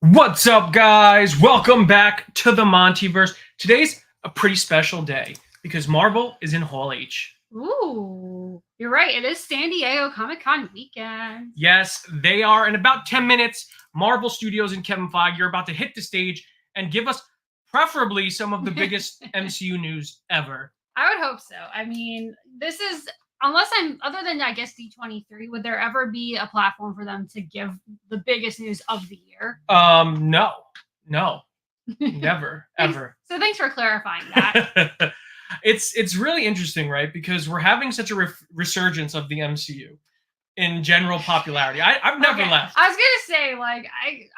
What's up, guys? Welcome back to the MontyVerse. Today's a pretty special day because Marvel is in Hall H. Ooh, you're right. It is San Diego Comic-Con weekend. Yes, they are. In about 10 minutes, Marvel Studios and Kevin Feige are about to hit the stage and give us preferably some of the biggest MCU news ever. I would hope so. I mean, this is, other than, I guess, D23, would there ever be a platform for them to give the biggest news of the year? No, never, ever. So thanks for clarifying that. It's really interesting, right? Because we're having such a resurgence of the MCU in general popularity. I've never left. I was gonna say, like,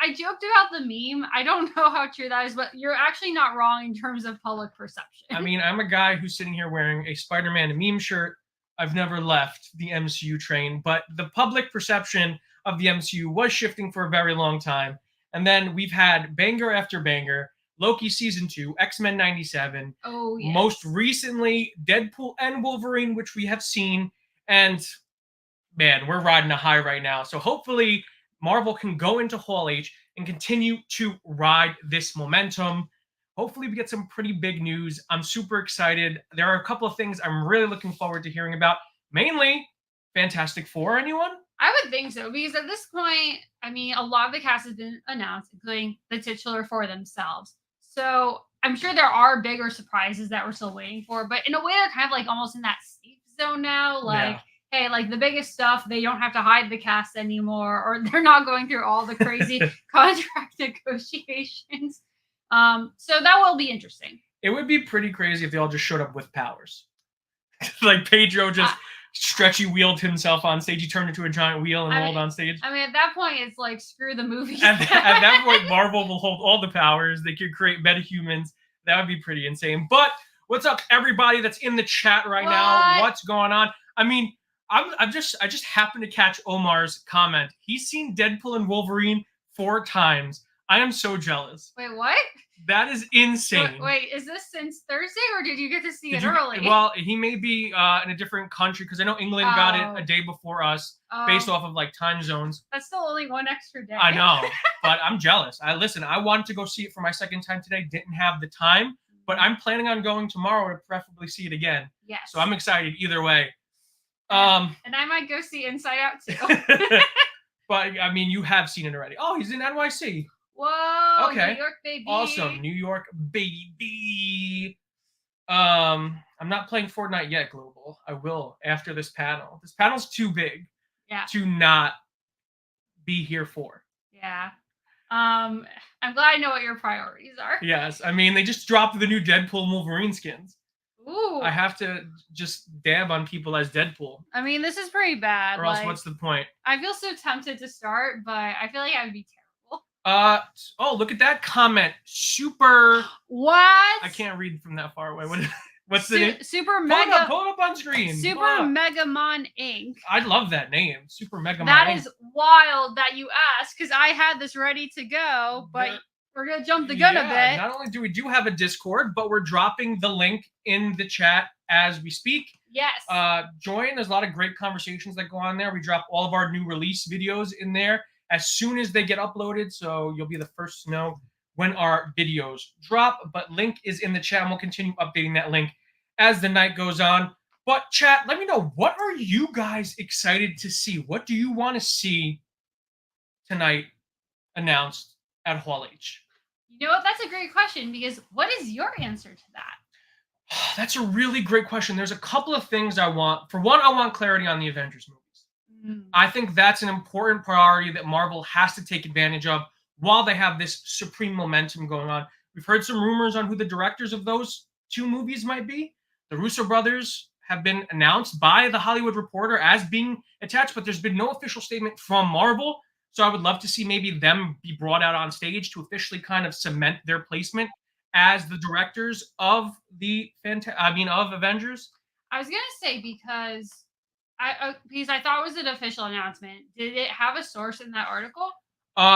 I joked about the meme. I don't know how true that is, but you're actually not wrong in terms of public perception. I mean, I'm a guy who's sitting here wearing a Spider-Man meme shirt. I've never left the MCU train, but the public perception of the MCU was shifting for a very long time. And then we've had banger after banger. Loki Season 2, X-Men 97. Oh, yes. Most recently, Deadpool and Wolverine, which we have seen. And man, we're riding a high right now. So hopefully Marvel can go into Hall H and continue to ride this momentum. Hopefully we get some pretty big news. I'm super excited. There are a couple of things I'm really looking forward to hearing about. Mainly, Fantastic Four, anyone? I would think so, because at this point, I mean, a lot of the cast has been announced, including the titular four themselves. So I'm sure there are bigger surprises that we're still waiting for, but in a way, they're kind of like almost in that safe zone now. Like, hey, like the biggest stuff, they don't have to hide the cast anymore, or they're not going through all the crazy contract negotiations. So that will be interesting. It would be pretty crazy if they all just showed up with powers. Like Pedro just stretchy wheeled himself on stage. He turned into a giant wheel and rolled on stage. I mean, at that point, it's like, screw the movie. At that point, Marvel will hold all the powers. They could create metahumans. That would be pretty insane. But what's up, everybody that's in the chat right now? What's going on? I mean, I just happened to catch Omar's comment. He's seen Deadpool and Wolverine 4 times. I am so jealous. Wait, what? That is insane. Wait, is this since Thursday, or did you get to see it early? Well, he may be in a different country, because I know England got it a day before us, based off of like time zones. That's still only 1 extra day. I know, but I'm jealous. I wanted to go see it for my second time today. Didn't have the time, but I'm planning on going tomorrow to preferably see it again. Yes. So I'm excited either way. And I might go see Inside Out too. But I mean, you have seen it already. Oh, he's in NYC. Whoa! Okay. New York, baby. Awesome, New York, baby. I'm not playing Fortnite yet, Global. I will after this panel. This panel's too big. To not be here for. Yeah. I'm glad I know what your priorities are. Yes, I mean, they just dropped the new Deadpool and Wolverine skins. Ooh. I have to just dab on people as Deadpool. I mean, this is pretty bad. Or else, what's the point? I feel so tempted to start, but I feel like I would be terrible. Oh, look at that comment. Super. What? I can't read from that far away. What's the name? Super Mega. Pull it up on screen. Super Megamon Inc. I love that name. Super Megamon. That is wild that you asked, because I had this ready to go, but we're going to jump the gun a bit. Not only do we have a Discord, but we're dropping the link in the chat as we speak. Yes. Join. There's a lot of great conversations that go on there. We drop all of our new release videos in there as soon as they get uploaded, so you'll be the first to know when our videos drop. But link is in the chat, and we'll continue updating that link as the night goes on. But chat, let me know, what are you guys excited to see? What do you want to see tonight announced at Hall H? You know what? That's a great question, because what is your answer to that? That's a really great question. There's a couple of things I want. For one, I want clarity on the Avengers movies. I think that's an important priority that Marvel has to take advantage of while they have this supreme momentum going on. We've heard some rumors on who the directors of those 2 movies might be. The Russo brothers have been announced by The Hollywood Reporter as being attached, but there's been no official statement from Marvel. So I would love to see maybe them be brought out on stage to officially kind of cement their placement as the directors of the of Avengers. I was gonna say, because I thought it was an official announcement. Did it have a source in that article?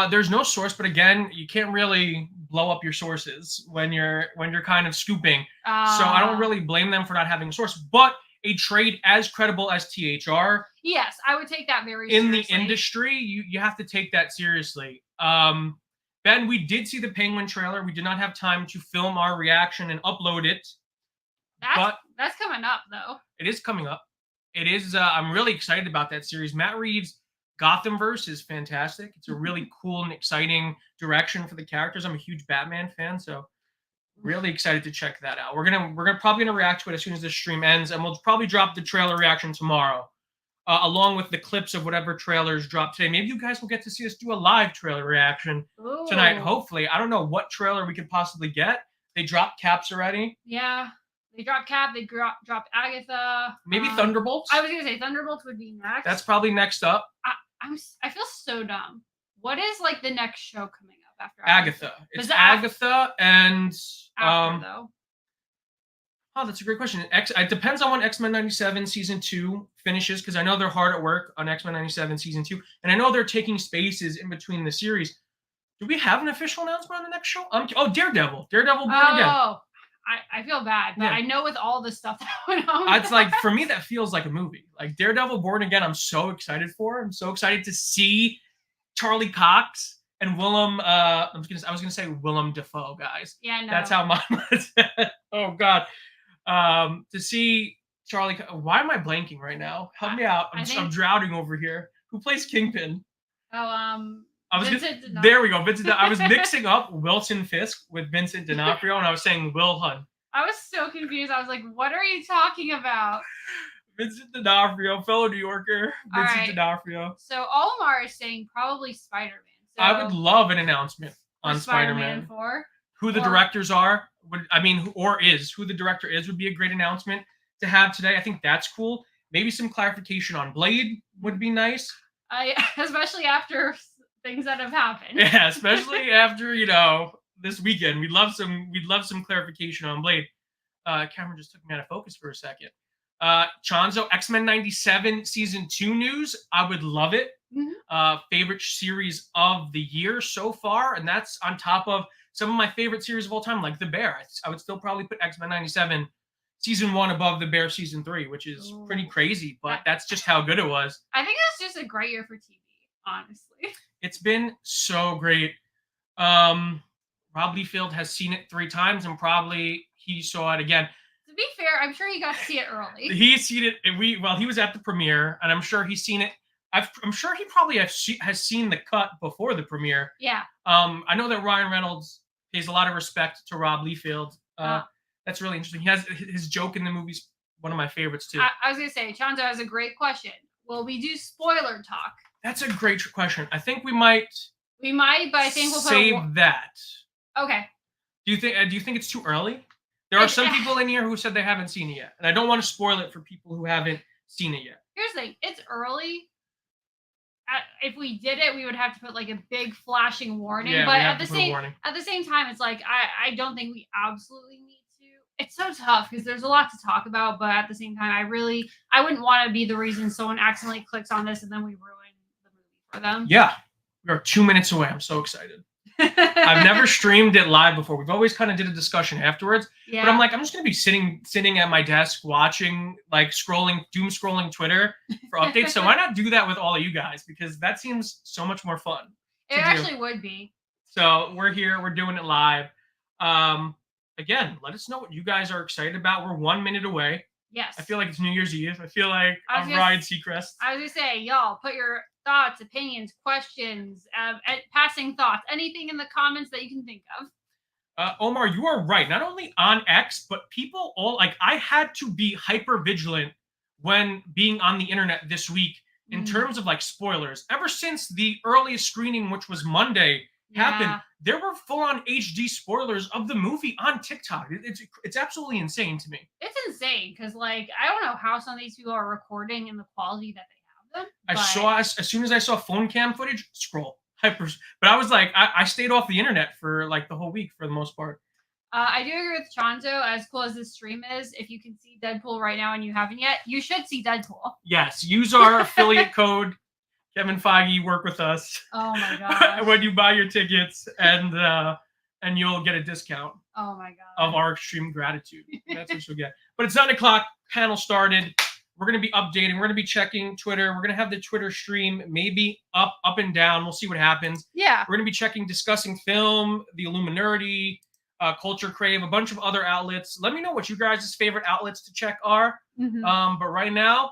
There's no source, but again, you can't really blow up your sources when you're kind of scooping. So I don't really blame them for not having a source. But a trade as credible as THR, yes, I would take that very seriously. In the industry, you have to take that seriously. Ben, we did see the Penguin trailer. We did not have time to film our reaction and upload it. That's coming up, though. It is coming up. It is. I'm really excited about that series. Matt Reeves' Gothamverse is fantastic. It's a really cool and exciting direction for the characters. I'm a huge Batman fan, so really excited to check that out. We're probably gonna react to it as soon as this stream ends, and we'll probably drop the trailer reaction tomorrow, along with the clips of whatever trailers drop today. Maybe you guys will get to see us do a live trailer reaction tonight. Hopefully, I don't know what trailer we could possibly get. They dropped Caps already. Yeah. They dropped Cap. They dropped Agatha. Maybe Thunderbolts. I was gonna say Thunderbolts would be next. That's probably next up. I feel so dumb. What is like the next show coming up after Agatha? It's Agatha and after, though. Oh, that's a great question. It depends on when X-Men 97 season 2 finishes, because I know they're hard at work on X-Men 97 season 2, and I know they're taking spaces in between the series. Do we have an official announcement on the next show? Daredevil. Daredevil Born Again. Oh. I feel bad, but I know with all the stuff that went on. It's like, for me, that feels like a movie. Like Daredevil Born Again, I'm so excited for. I'm so excited to see Charlie Cox and Willem. I was gonna say Willem Dafoe, guys. Yeah, no. That's how mine was. Oh God. To see Charlie. Why am I blanking right now? Help me out. I'm drowning over here. Who plays Kingpin? Vincent there we go. I was mixing up Wilson Fisk with Vincent D'Onofrio, and I was saying Will Hunt. I was so confused. I was like, "What are you talking about?" Vincent D'Onofrio, fellow New Yorker. Vincent D'Onofrio. So Omar is saying probably Spider-Man. So I would love an announcement on Spider-Man 4. Who the directors are? Who the director is would be a great announcement to have today. I think that's cool. Maybe some clarification on Blade would be nice. Especially after things that have happened. Yeah, especially after, this weekend. We'd love some clarification on Blade. Cameron just took me out of focus for a second. Chanzo, X-Men 97 season 2 news. I would love it. Mm-hmm. Favorite series of the year so far, and that's on top of some of my favorite series of all time, like The Bear. I would still probably put X-Men 97 season 1 above The Bear season 3, which is pretty crazy, but that's just how good it was. I think that's just a great year for TV, honestly. It's been so great. Rob Liefeld has seen it 3 times, and probably he saw it again. To be fair, I'm sure he got to see it early. He's seen it. He was at the premiere, and I'm sure he's seen it. I'm sure he probably has seen the cut before the premiere. Yeah. I know that Ryan Reynolds pays a lot of respect to Rob Liefeld. That's really interesting. He has his joke in the movie's one of my favorites too. I was gonna say, Chanzo has a great question. Will we do spoiler talk? That's a great question. I think we might. We might, but I think we'll save that. Okay. Do you think it's too early? There are some people in here who said they haven't seen it yet, and I don't want to spoil it for people who haven't seen it yet. Here's the thing: it's early. If we did it, we would have to put like a big flashing warning. Yeah, but at the same time, it's like I don't think we absolutely need to. It's so tough because there's a lot to talk about, but at the same time, I wouldn't want to be the reason someone accidentally clicks on this and then we ruin the movie for them. Yeah, we are 2 minutes away. I'm so excited. I've never streamed it live before. We've always kind of did a discussion afterwards. Yeah. But I'm like, I'm just gonna be sitting at my desk watching, like doom scrolling Twitter for updates. So why not do that with all of you guys? Because that seems so much more fun. It actually would be. So we're here, we're doing it live. Again, let us know what you guys are excited about. We're 1 minute away. Yes. I feel like it's New Year's Eve. I feel like I'm Ryan Seacrest. I was gonna say, y'all, put your thoughts, opinions, questions, passing thoughts, anything in the comments that you can think of. Omar, you are right. Not only on X, but people I had to be hyper vigilant when being on the internet this week in terms of like spoilers. Ever since the earliest screening, which was Monday, happened, there were full-on HD spoilers of the movie on TikTok. It's absolutely insane to me. It's insane because I don't know how some of these people are recording in the quality that they have them. I saw as soon as I saw phone cam footage, scroll hyper. But I was like, I stayed off the internet for like the whole week for the most part. I do agree with Chanzo. As cool as this stream is, if you can see Deadpool right now and you haven't yet, you should see Deadpool. Yes, use our affiliate code. Kevin Feige, work with us. Oh my god! When you buy your tickets, and you'll get a discount. Oh my god! Of our extreme gratitude. That's what you'll get. But it's 9 o'clock. Panel started. We're going to be updating. We're going to be checking Twitter. We're going to have the Twitter stream maybe up and down. We'll see what happens. Yeah. We're going to be discussing film, the Illuminati, Culture Crave, a bunch of other outlets. Let me know what you guys' favorite outlets to check are. But right now,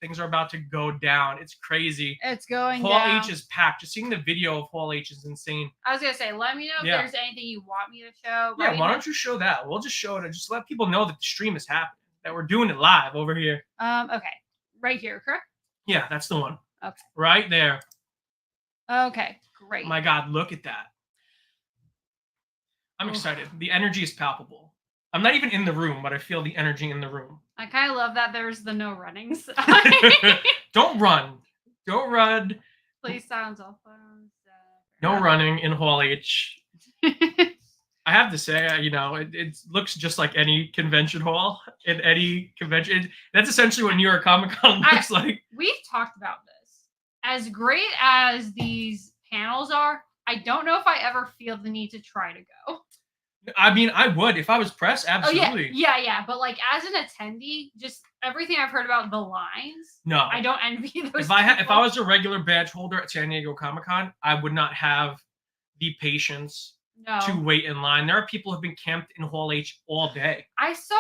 things are about to go down. It's crazy. It's going Hall down. H is packed. Just seeing the video of Hall H is insane. I was going to say, let me know if there's anything you want me to show. Yeah, why don't you show that? We'll just show it and just let people know that the stream is happening, that we're doing it live over here. Okay. Right here, correct? Yeah, that's the one. Okay. Right there. Okay, great. Oh my God, look at that. I'm excited. The energy is palpable. I'm not even in the room, but I feel the energy in the room. I kind of love that there's the no running sign. Don't run. Don't run. Please silence all phones. No running in Hall H. I have to say, it looks just like any convention hall in any convention. That's essentially what New York Comic Con looks like. We've talked about this. As great as these panels are, I don't know if I ever feel the need to try to go. I mean, I would if I was press, absolutely. Oh, yeah. But like as an attendee, just everything I've heard about the lines. No, I don't envy those. If I was a regular badge holder at San Diego Comic Con, I would not have the patience to wait in line. There are people who have been camped in Hall H all day. I saw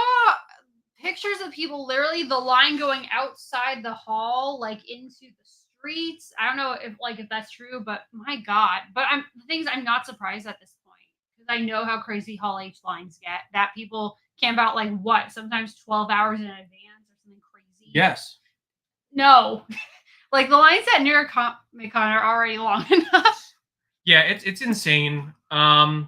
pictures of people literally the line going outside the hall, like into the streets. I don't know if that's true, but my God. But I'm not surprised at this point. I know how crazy Hall H lines get. That people camp out sometimes 12 hours in advance or something crazy. Yes. No, like the lines at New York Comic Con are already long enough. Yeah, it's insane. Who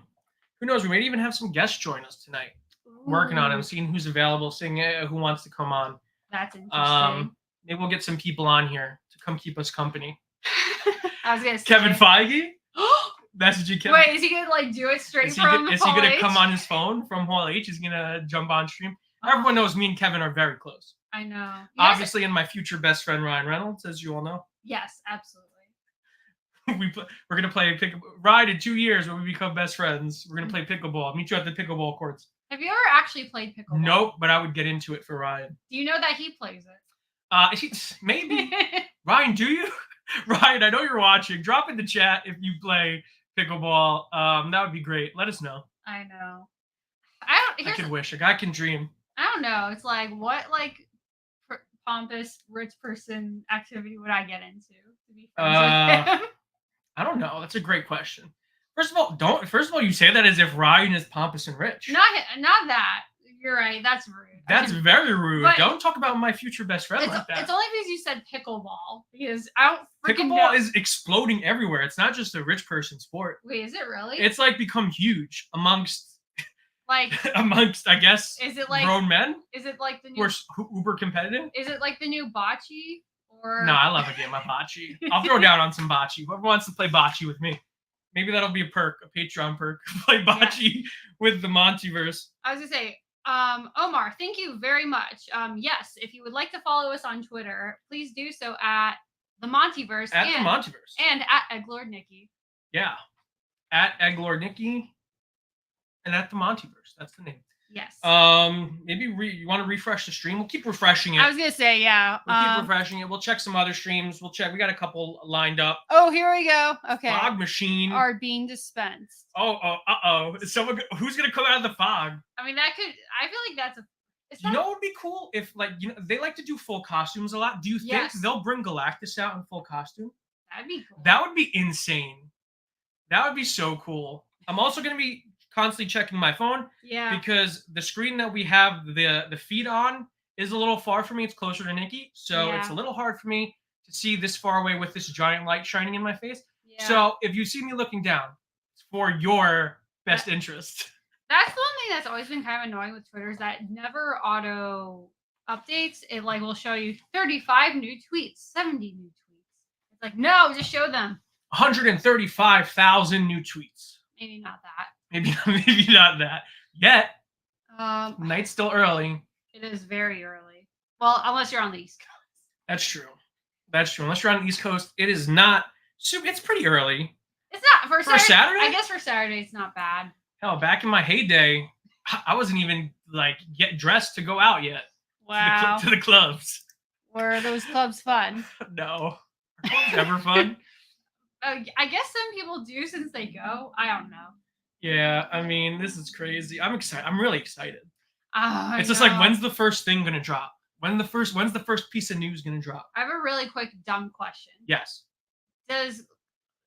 knows? We might even have some guests join us tonight. Ooh. Working on them, seeing who's available, seeing who wants to come on. That's interesting. Maybe we'll get some people on here to come keep us company. I was gonna say Kevin Feige. Messaging Kevin. Wait, is he gonna do it straight from? Is he gonna come on his phone from Hall H? Is he gonna jump on stream? Everyone knows me and Kevin are very close. I know. Obviously, and my future best friend Ryan Reynolds, as you all know. Yes, absolutely. We're gonna play Ride in 2 years when we become best friends. We're gonna play pickleball. I'll meet you at the pickleball courts. Have you ever actually played pickleball? Nope, but I would get into it for Ryan. Do you know that he plays it? Maybe. Ryan, do you? Ryan, I know you're watching. Drop in the chat if you play pickleball. That would be great. Let us know. I know. I can wish. A guy can dream. I don't know. It's like what pompous rich person activity would I get into to be friends with him? I don't know. That's a great question. First of all, you say that as if Ryan is pompous and rich. Not that. You're right. That's rude. That's very rude. Don't talk about my future best friend like that. It's only because you said pickleball. Because I don't freaking know. Pickleball is exploding everywhere. It's not just a rich person sport. Wait, is it really? It's become huge amongst I guess, is it grown men? Is it like the new? Who are uber competitive? Is it like the new bocce? Or no, I love a game of bocce. I'll throw down on some bocce. Whoever wants to play bocce with me. Maybe that'll be a Patreon perk. Play bocce with the MontyVerse. I was gonna say, Omar, thank you very much. Yes, if you would like to follow us on Twitter, please do so at the MontyVerse. The MontyVerse. And at Egglord Nikki. Yeah. At Egglord Nikki. And at the MontyVerse. That's the name. Yes. Maybe you want to refresh the stream? We'll keep refreshing it. I was gonna say, yeah. We'll keep refreshing it. We'll check some other streams. We got a couple lined up. Oh, here we go. Okay. Fog machine are being dispensed. Oh. Who's gonna come out of the fog? I mean, I feel like that's a. You know what would be cool if they like to do full costumes a lot. Do you think they'll bring Galactus out in full costume? That'd be cool. That would be insane. That would be so cool. I'm also gonna be constantly checking my phone. Yeah. Because the screen that we have the feed on is a little far for me. It's closer to Nikki. So it's a little hard for me to see this far away with this giant light shining in my face. Yeah. So if you see me looking down, it's for your best interest. That's the one thing that's always been kind of annoying with Twitter is that it never auto updates. It will show you 35 new tweets, 70 new tweets. It's like, no, just show them. 135,000 new tweets. Maybe not that. Maybe not that yet. Night's still early. It is very early. Well, unless you're on the East Coast. That's true. Unless you're on the East Coast, it is not. It's pretty early. It's not for Saturday. I guess for Saturday, it's not bad. Hell, back in my heyday, I wasn't even get dressed to go out yet. Wow. To the clubs. Were those clubs fun? No. Are clubs ever fun? I guess some people do since they go. I don't know. Yeah, I mean, this is crazy. I'm excited. I'm really excited. Oh, It's just like, when's the first thing gonna drop? When's the first piece of news gonna drop? I have a really quick dumb question. Yes. Has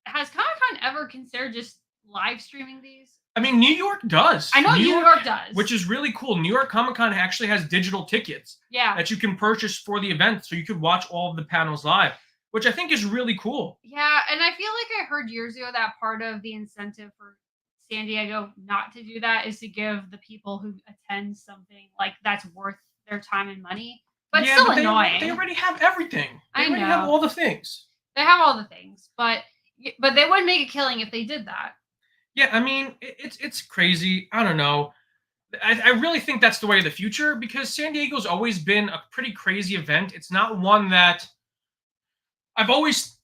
Comic-Con ever considered just live streaming these? I mean, New York does. I know New York does. Which is really cool. New York Comic Con actually has digital tickets Yeah. that you can purchase for the event, so you could watch all of the panels live, which I think is really cool. Yeah, and I feel like I heard years ago that part of the incentive for San Diego not to do that is to give the people who attend something like that's worth their time and money. But yeah, still but annoying. They already have everything. They already have all the things. They have all the things, but they would make a killing if they did that. Yeah, I mean, it's crazy. I don't know. I really think that's the way of the future because San Diego's always been a pretty crazy event. It's not one that I've always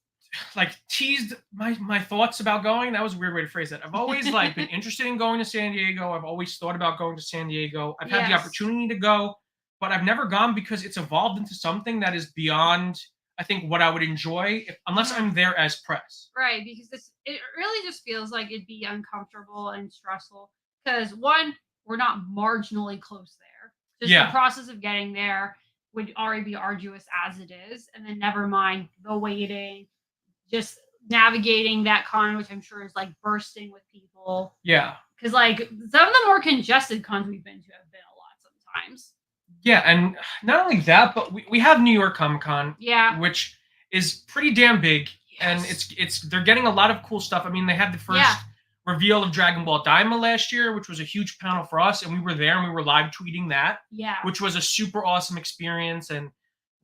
like teased my thoughts about going. That was a weird way to phrase that. I've always like been interested in going to San Diego. I've always thought about going to San Diego. I've had the opportunity to go, but I've never gone because it's evolved into something that is beyond, I think, what I would enjoy unless I'm there as press. Right, because it really just feels like it'd be uncomfortable and stressful. Because one, we're not marginally close there. Just the process of getting there would already be arduous as it is, and then never mind the waiting, just navigating that con, which I'm sure is like bursting with people. Yeah. Because like some of the more congested cons we've been to have been a lot sometimes. Yeah, and not only that, but we have New York Comic Con, which is pretty damn big, and it's they're getting a lot of cool stuff. I mean, they had the first reveal of Dragon Ball Daima last year, which was a huge panel for us, and we were there and we were live tweeting that, which was a super awesome experience and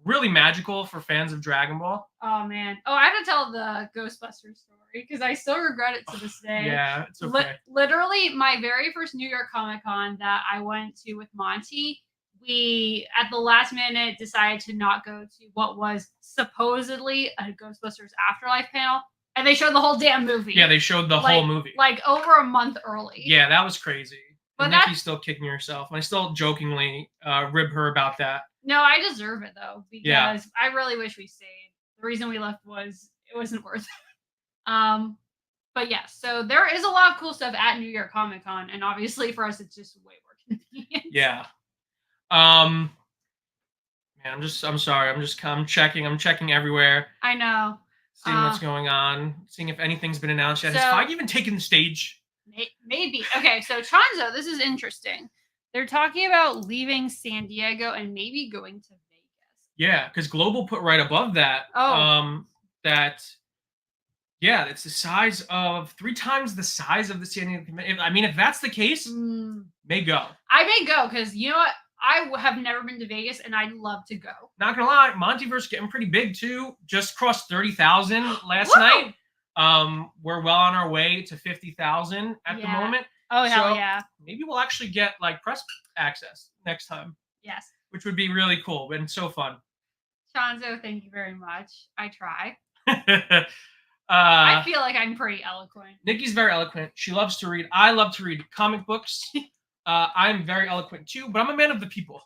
really magical for fans of Dragon Ball. Oh man! Oh, I have to tell the Ghostbusters story because I still regret it to this day. Yeah, it's okay. Literally, my very first New York Comic Con that I went to with Monty. We, at the last minute, decided to not go to what was supposedly a Ghostbusters Afterlife panel. And they showed the whole damn movie. Yeah, they showed the whole movie. Like over a month early. Yeah, that was crazy. But Nikki's still kicking herself. And I still jokingly rib her about that. No, I deserve it, though. Because I really wish we stayed. The reason we left was it wasn't worth it. But yeah, so there is a lot of cool stuff at New York Comic Con. And obviously for us, it's just way more convenient. Yeah. Man, I'm sorry. I'm checking everywhere. I know. Seeing what's going on, seeing if anything's been announced yet. Has Feige even taken the stage? Maybe. Okay, so Chonzo, this is interesting. They're talking about leaving San Diego and maybe going to Vegas. Yeah, because Global put right above that. It's the size of 3 times the size of the San Diego. I mean, if that's the case, may go. I may go because you know what? I have never been to Vegas, and I'd love to go. Not gonna lie, MontyVerse getting pretty big too. Just crossed 30,000 last night. We're well on our way to 50,000 at the moment. Oh hell yeah! Maybe we'll actually get like press access next time. Yes, which would be really cool and so fun. Chonzo, thank you very much. I try. I feel like I'm pretty eloquent. Nikki's very eloquent. She loves to read. I love to read comic books. I'm very eloquent too, but I'm a man of the people.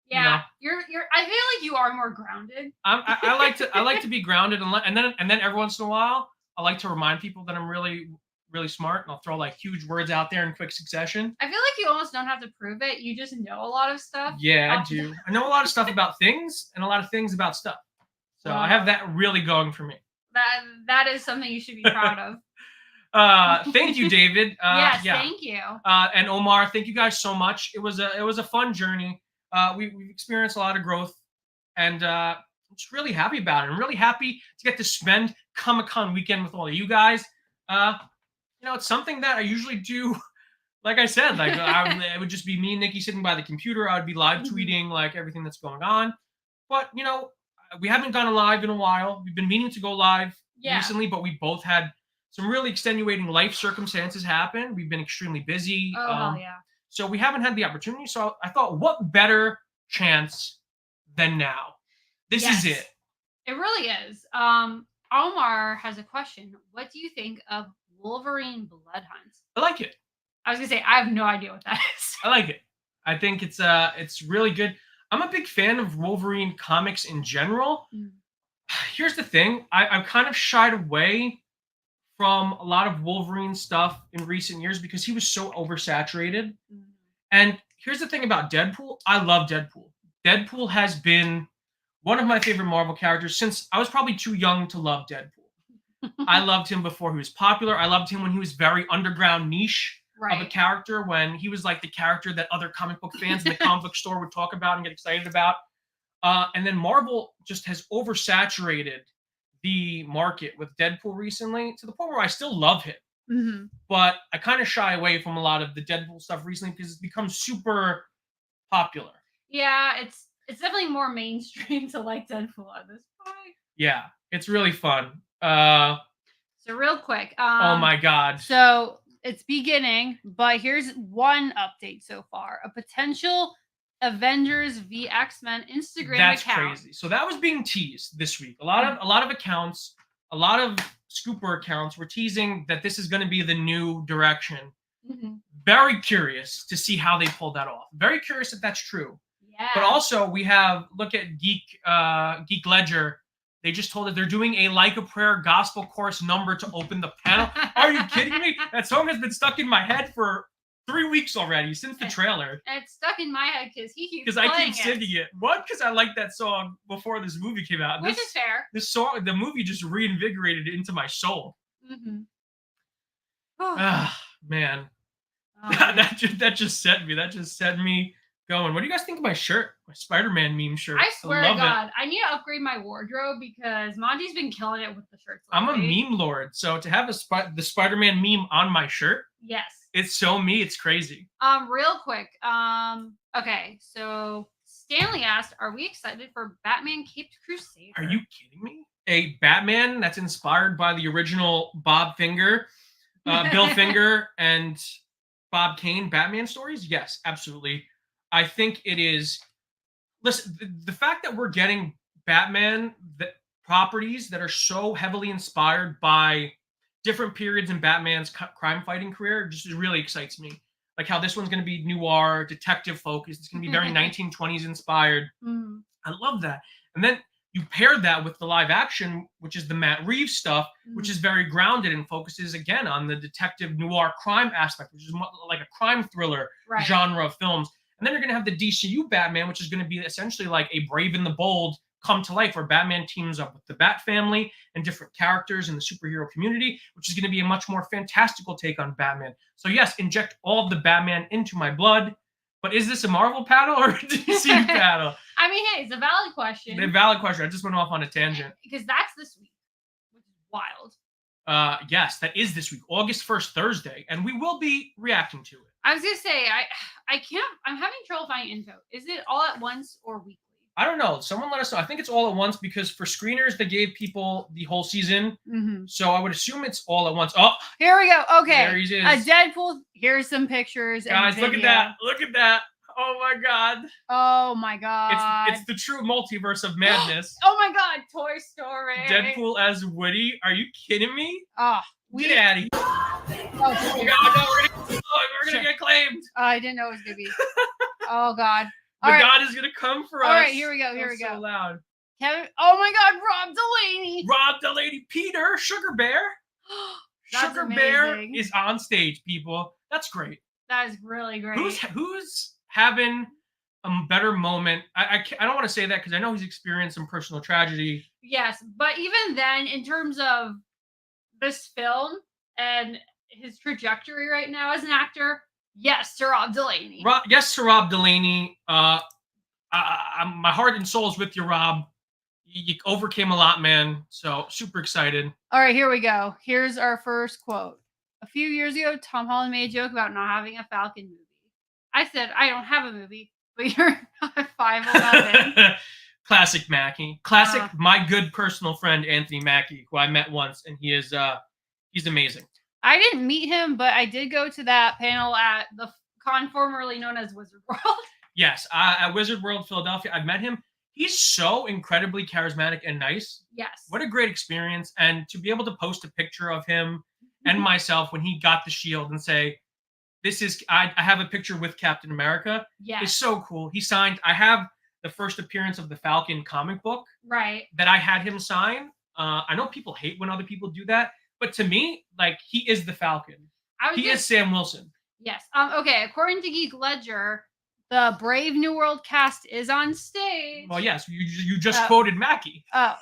Yeah, you know? I feel like you are more grounded. I like to be grounded, and then every once in a while, I like to remind people that I'm really, really smart, and I'll throw like huge words out there in quick succession. I feel like you almost don't have to prove it. You just know a lot of stuff. Yeah, I do. I know a lot of stuff about things, and a lot of things about stuff. So I have that really going for me. That is something you should be proud of. Thank you, David. Yes, thank you. And Omar, thank you guys so much. It was a fun journey. We've experienced a lot of growth, and I'm just really happy about it. I'm really happy to get to spend Comic-Con weekend with all of you guys. It's something that I usually do. Like I said, like it would just be me and Nikki sitting by the computer. I would be live tweeting like everything that's going on. But we haven't gone live in a while. We've been meaning to go live recently, but we both had some really extenuating life circumstances happen. We've been extremely busy. So we haven't had the opportunity. So I thought, what better chance than now? This is it. It really is. Omar has a question. What do you think of Wolverine Blood Hunt? I like it. I was gonna say I have no idea what that is. I like it. I think it's really good. I'm a big fan of Wolverine comics in general. Here's the thing. I've kind of shied away from a lot of Wolverine stuff in recent years because he was so oversaturated. And here's the thing about Deadpool. I love Deadpool. Deadpool has been one of my favorite Marvel characters since I was probably too young to love Deadpool. I loved him before he was popular. I loved him when he was very underground niche of a character, when he was like the character that other comic book fans in the comic book store would talk about and get excited about. And then Marvel just has oversaturated the market with Deadpool recently to the point where I still love him. But I kind of shy away from a lot of the Deadpool stuff recently because it's become super popular. Yeah, it's definitely more mainstream to like Deadpool at this point. Yeah, it's really fun. So real quick. Oh my God. So it's beginning, but here's one update so far. A potential Avengers v X-Men Instagram That's account. crazy. So that was being teased this week. A lot of accounts, a lot of scooper accounts were teasing that this is going to be the new direction. Very curious to see how they pulled that off. Very curious if that's true. Yeah. But also we have, look at Geek Ledger. They just told us they're doing a Like a Prayer gospel chorus number to open the panel. Are you kidding me? That song has been stuck in my head for 3 weeks already since the trailer. And it's stuck in my head because he keeps because I keep singing it. One, because I liked that song before this movie came out. Which is fair. This song, the movie just reinvigorated it into my soul. Man. That just set me. That just set me going. What do you guys think of my shirt? My Spider-Man meme shirt. I swear to God, it. I need to upgrade my wardrobe because Monty's been killing it with the shirts. I'm a meme lord, so to have the Spider-Man meme on my shirt, yes, it's so me. It's crazy. Real quick. Okay, so Stanley asked, "Are we excited for Batman Caped Crusader?" Are you kidding me? A Batman that's inspired by the original Bob Finger, Bill Finger, and Bob Kane Batman stories? Yes, absolutely. I think it is. Listen, the fact that we're getting Batman properties that are so heavily inspired by different periods in Batman's crime fighting career just really excites me. Like how this one's going to be noir, detective focused. It's going to be very 1920s inspired. I love that. And then you pair that with the live action, which is the Matt Reeves stuff, which is very grounded and focuses again on the detective noir crime aspect, which is like a crime thriller genre of films. And then you're going to have the DCU Batman, which is going to be essentially like a Brave and the Bold come to life, where Batman teams up with the Bat family and different characters in the superhero community, which is going to be a much more fantastical take on Batman. So yes, inject all of the Batman into my blood. But is this a Marvel panel or a DC panel? I mean, hey, it's a valid question. A valid question. I just went off on a tangent. Because that's this week, which is wild. Yes, that is this week, August 1st, Thursday, and we will be reacting to it. I was gonna say, I can't. I'm having trouble finding info. Is it all at once or weekly? I don't know. Someone let us know. I think it's all at once because for screeners they gave people the whole season, so I would assume it's all at once. Oh, here we go. Okay, there he is. A Deadpool. Here's some pictures. Guys, look at that! Look at that! Oh my God! Oh my God! It's the true multiverse of madness. Oh my God! Toy Story. Deadpool as Woody? Are you kidding me? Oh, get out of here! Oh God! No, we're gonna get claimed. I didn't know it was gonna be. Oh God! God is gonna come for us. All right, here we go. Here we go. So loud. Kevin. Oh my God! Rob Delaney. Rob Delaney. Peter Sugar Bear. Sugar Bear is on stage, people. That's great. That is really great. Who's having a better moment? I don't want to say that because I know he's experienced some personal tragedy. Yes, but even then, in terms of this film and his trajectory right now as an actor, yes to Rob Delaney. Yes to Rob Delaney. My heart and soul is with you, Rob. You overcame a lot, man. So super excited. All right, here we go. Here's our first quote. A few years ago, Tom Holland made a joke about not having a Falcon movie. I said, I don't have a movie, but you're 5'11". Classic Mackie. Classic, my good personal friend, Anthony Mackie, who I met once, and he is he's amazing. I didn't meet him, but I did go to that panel at the con formerly known as Wizard World. Yes, at Wizard World, Philadelphia. I've met him. He's so incredibly charismatic and nice. Yes. What a great experience. And to be able to post a picture of him and myself when he got the shield and say, this is, I have a picture with Captain America. Yeah. It's so cool. He signed, I have the first appearance of the Falcon comic book Right. that I had him sign. I know people hate when other people do that, but to me, like, he is the Falcon. He is Sam Wilson. Yes. Okay. According to Geek Ledger, the Brave New World cast is on stage. Well, yes, you just quoted Mackie. Oh,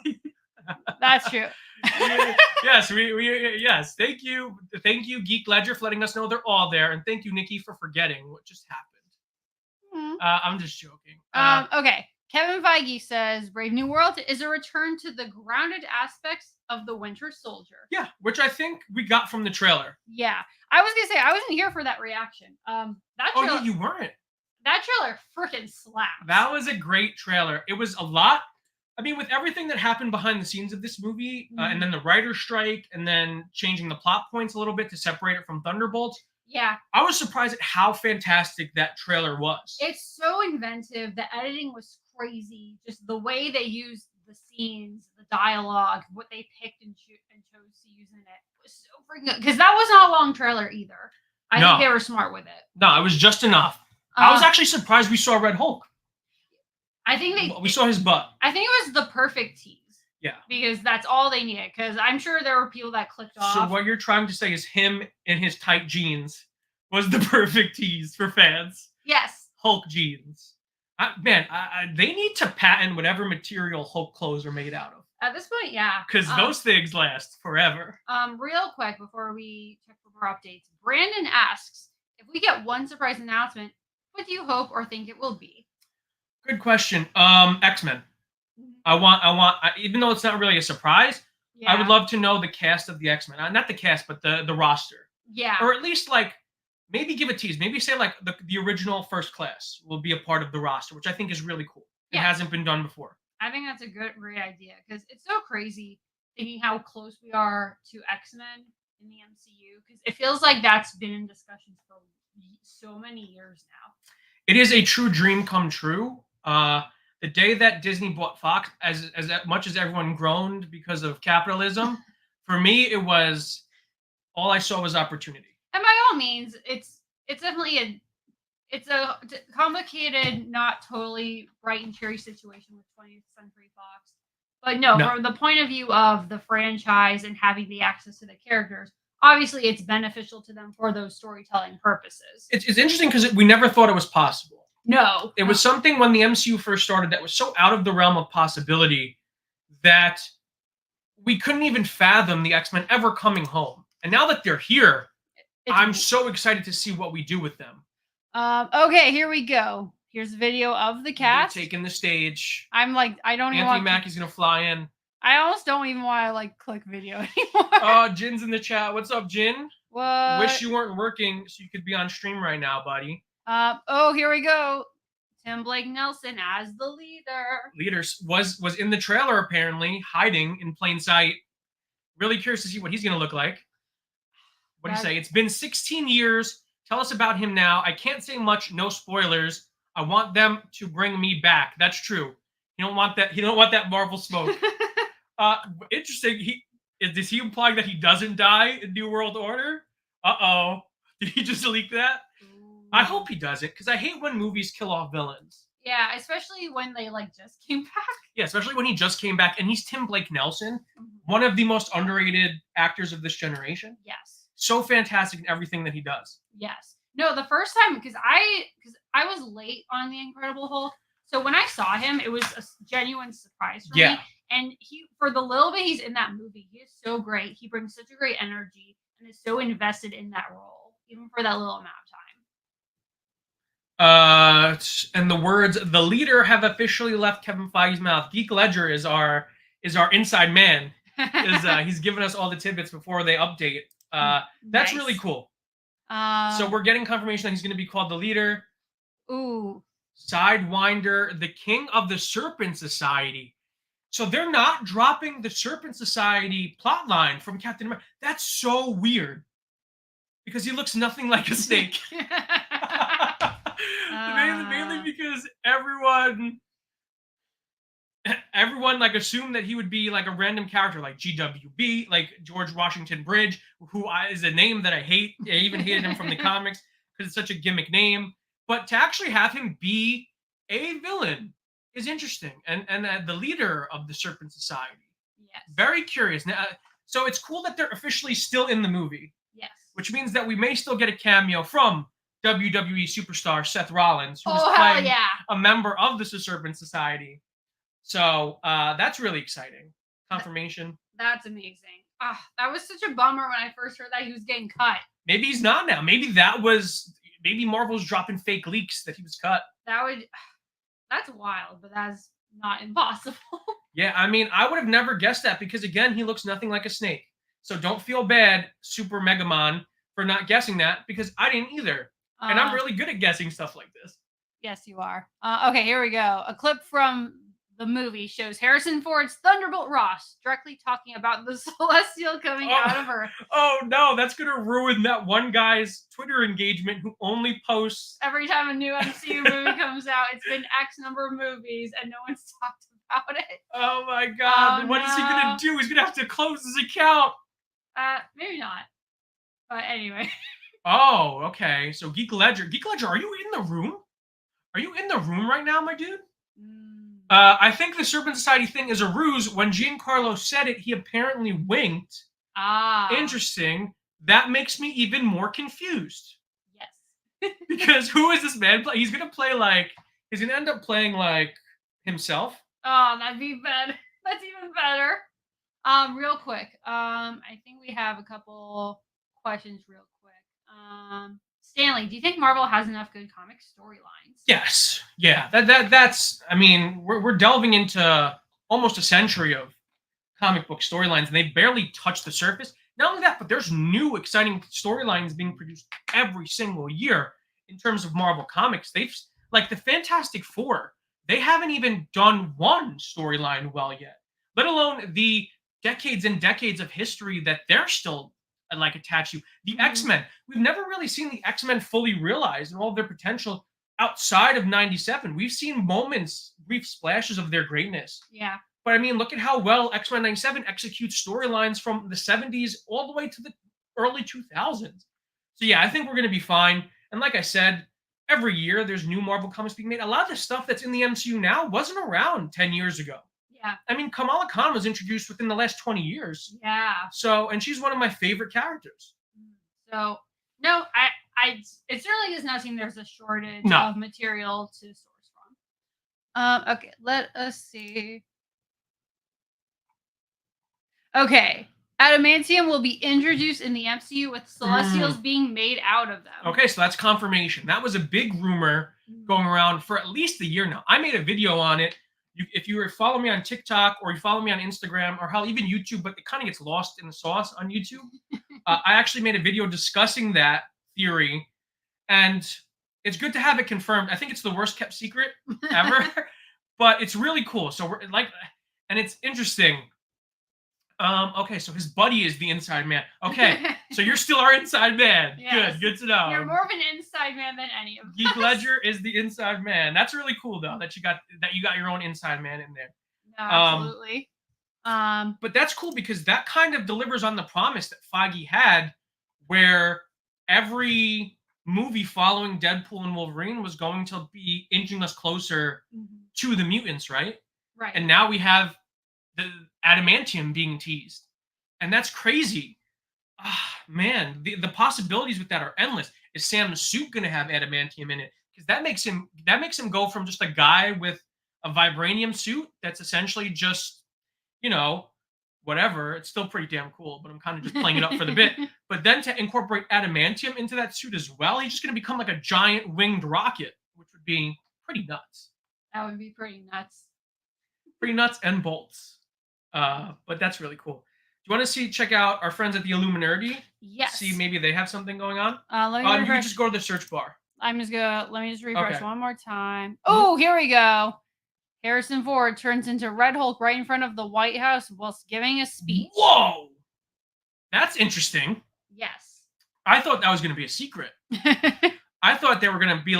that's true. Yes, yes. Thank you, Geek Ledger, for letting us know they're all there, and thank you, Nikki, for forgetting what just happened. I'm just joking. Okay. Kevin Feige says Brave New World is a return to the grounded aspects of the Winter Soldier. Yeah, which I think we got from the trailer. Yeah, I was gonna say I wasn't here for that reaction. That trailer, yeah, you weren't. That trailer freaking slaps. That was a great trailer. It was a lot. I mean, with everything that happened behind the scenes of this movie, and then the writer's strike, and then changing the plot points a little bit to separate it from Thunderbolts. Yeah. I was surprised at how fantastic that trailer was. It's so inventive. The editing was crazy. Just the way they used the scenes, the dialogue, what they picked and chose to use in it was so freaking good. Because that was not a long trailer either. I think they were smart with it. No, it was just enough. I was actually surprised we saw Red Hulk. I think we saw his butt. I think it was the perfect tease. Yeah. Because that's all they needed. Because I'm sure there were people that clicked off. So what you're trying to say is him in his tight jeans was the perfect tease for fans. Yes. Hulk jeans. They need to patent whatever material Hulk clothes are made out of. At this point, yeah. Because those things last forever. Real quick, before we check for more updates, Brandon asks, if we get one surprise announcement, what do you hope or think it will be? Good question. X-Men. I want, even though it's not really a surprise, I would love to know the cast of the X-Men. Not the cast, but the roster. Yeah. Or at least, like, maybe give a tease. Maybe say, like, the original First Class will be a part of the roster, which I think is really cool. It hasn't been done before. I think that's a great idea, because it's so crazy thinking how close we are to X-Men in the MCU, because it feels like that's been in discussions for so many years now. It is a true dream come true. The day that Disney bought Fox, as much as everyone groaned because of capitalism, for me, it was, all I saw was opportunity. And by all means, it's definitely a complicated, not totally bright and cheery situation with 20th Century Fox. But no, from the point of view of the franchise and having the access to the characters, obviously it's beneficial to them for those storytelling purposes. It's interesting because we never thought it was possible. No. It was something when the MCU first started that was so out of the realm of possibility that we couldn't even fathom the X-Men ever coming home. And now that they're here, I'm so excited to see what we do with them. Okay, here we go. Here's a video of the cast. They're taking the stage. I'm like, I don't even want... Anthony Mackie's going to fly in. I almost don't even want to, like, click video anymore. Jin's in the chat. What's up, Jin? What? Wish you weren't working so you could be on stream right now, buddy. Here we go. Tim Blake Nelson as the leader. Leaders was in the trailer, apparently, hiding in plain sight. Really curious to see what he's going to look like. What do you say? It's been 16 years. Tell us about him now. I can't say much. No spoilers. I want them to bring me back. That's true. You don't want that. You don't want that Marvel smoke. Interesting. Is he implying that he doesn't die in New World Order? Uh-oh. Did he just leak that? I hope he doesn't, because I hate when movies kill off villains. Yeah, especially when they, like, just came back. Yeah, especially when he just came back, and he's Tim Blake Nelson, one of the most underrated actors of this generation. Yes. So fantastic in everything that he does. Yes. No, the first time, because I was late on The Incredible Hulk, so when I saw him, it was a genuine surprise for me. And for the little bit he's in that movie, he is so great. He brings such a great energy and is so invested in that role, even for that little amount of time. And the words "the leader" have officially left Kevin Feige's mouth. Geek Ledger is our inside man. He's given us all the tidbits before they update. That's really cool. So we're getting confirmation that he's going to be called the leader. Ooh. Sidewinder, the king of the Serpent Society. So they're not dropping the Serpent Society plotline from Captain America. That's so weird. Because he looks nothing like a snake. Mainly because everyone like assumed that he would be like a random character like GWB, like George Washington Bridge, who is a name that I hate. I even hated him from the comics because it's such a gimmick name. But to actually have him be a villain is interesting, and the leader of the Serpent Society. Yes. Very curious. Now, so it's cool that they're officially still in the movie. Yes. Which means that we may still get a cameo from WWE superstar Seth Rollins, who's hell playing yeah. a member of the Serpent Society. So that's really exciting. Confirmation. That's amazing. That was such a bummer when I first heard that he was getting cut. Maybe he's not now. Maybe Marvel's dropping fake leaks that he was cut. That's wild, but that's not impossible. Yeah, I mean, I would have never guessed that because, again, he looks nothing like a snake. So don't feel bad, Super Megamon, for not guessing that because I didn't either. And I'm really good at guessing stuff like this. Yes, you are. Okay, here we go. A clip from the movie shows Harrison Ford's Thunderbolt Ross directly talking about the Celestial coming out of Earth. Oh no, that's gonna ruin that one guy's Twitter engagement who only posts every time a new MCU movie comes out. It's been X number of movies and no one's talked about it. Oh my god! What is he gonna do? He's gonna have to close his account. Maybe not. But anyway. Oh, okay. So Geek Ledger, are you in the room? Are you in the room right now, my dude? I think the Serpent Society thing is a ruse. When Giancarlo said it, he apparently winked. Interesting. That makes me even more confused. Yes. Because who is this man? He's gonna end up playing like himself. Oh, that'd be better. That's even better. Real quick. I think we have a couple questions real quick. Stanley, do you think Marvel has enough good comic storylines? Yes. Yeah. That's. I mean, we're delving into almost a century of comic book storylines, and they barely touch the surface. Not only that, but there's new exciting storylines being produced every single year in terms of Marvel Comics. They've like the Fantastic Four. They haven't even done one storyline well yet, let alone the decades and decades of history that they're still like attached to. The X-Men. We've never really seen the X-Men fully realized and all of their potential outside of 97. We've seen moments, brief splashes of their greatness. Yeah. But I mean, look at how well X-Men 97 executes storylines from the 70s all the way to the early 2000s. So yeah, I think we're going to be fine. And like I said, every year there's new Marvel comics being made. A lot of the stuff that's in the MCU now wasn't around 10 years ago. Yeah. I mean, Kamala Khan was introduced within the last 20 years. Yeah. So, and she's one of my favorite characters. So, no, it certainly does not seem there's a shortage of material to source from. Okay, let us see. Okay. Adamantium will be introduced in the MCU with Celestials being made out of them. Okay, so that's confirmation. That was a big rumor going around for at least a year now. I made a video on it. If you follow me on TikTok or you follow me on Instagram or hell, even YouTube, but it kind of gets lost in the sauce on YouTube. I actually made a video discussing that theory, and it's good to have it confirmed. I think it's the worst kept secret ever, but it's really cool. So we're like, and it's interesting. Okay, so his buddy is the inside man. Okay, so you're still our inside man. Yes. Good to know. You're more of an inside man than any of us. Geek Ledger is the inside man. That's really cool though that you got your own inside man in there. No, absolutely. But that's cool because that kind of delivers on the promise that Feige had, where every movie following Deadpool and Wolverine was going to be inching us closer to the mutants, right? Right. And now we have the adamantium being teased, and that's crazy. Man, the possibilities with that are endless. Is Sam's suit going to have adamantium in it? Because that makes him go from just a guy with a vibranium suit that's essentially just, whatever. It's still pretty damn cool, but I'm kind of just playing it up for the bit. But then to incorporate adamantium into that suit as well, he's just going to become like a giant winged rocket, which would be pretty nuts. That would be pretty nuts. Pretty nuts and bolts. But that's really cool. Do you want to check out our friends at the Illuminati? Yes. See, maybe they have something going on? Let me you can just go to the search bar. Let me just refresh one more time. Oh, here we go. Harrison Ford turns into Red Hulk right in front of the White House whilst giving a speech. Whoa! That's interesting. Yes. I thought that was going to be a secret. I thought it was going to be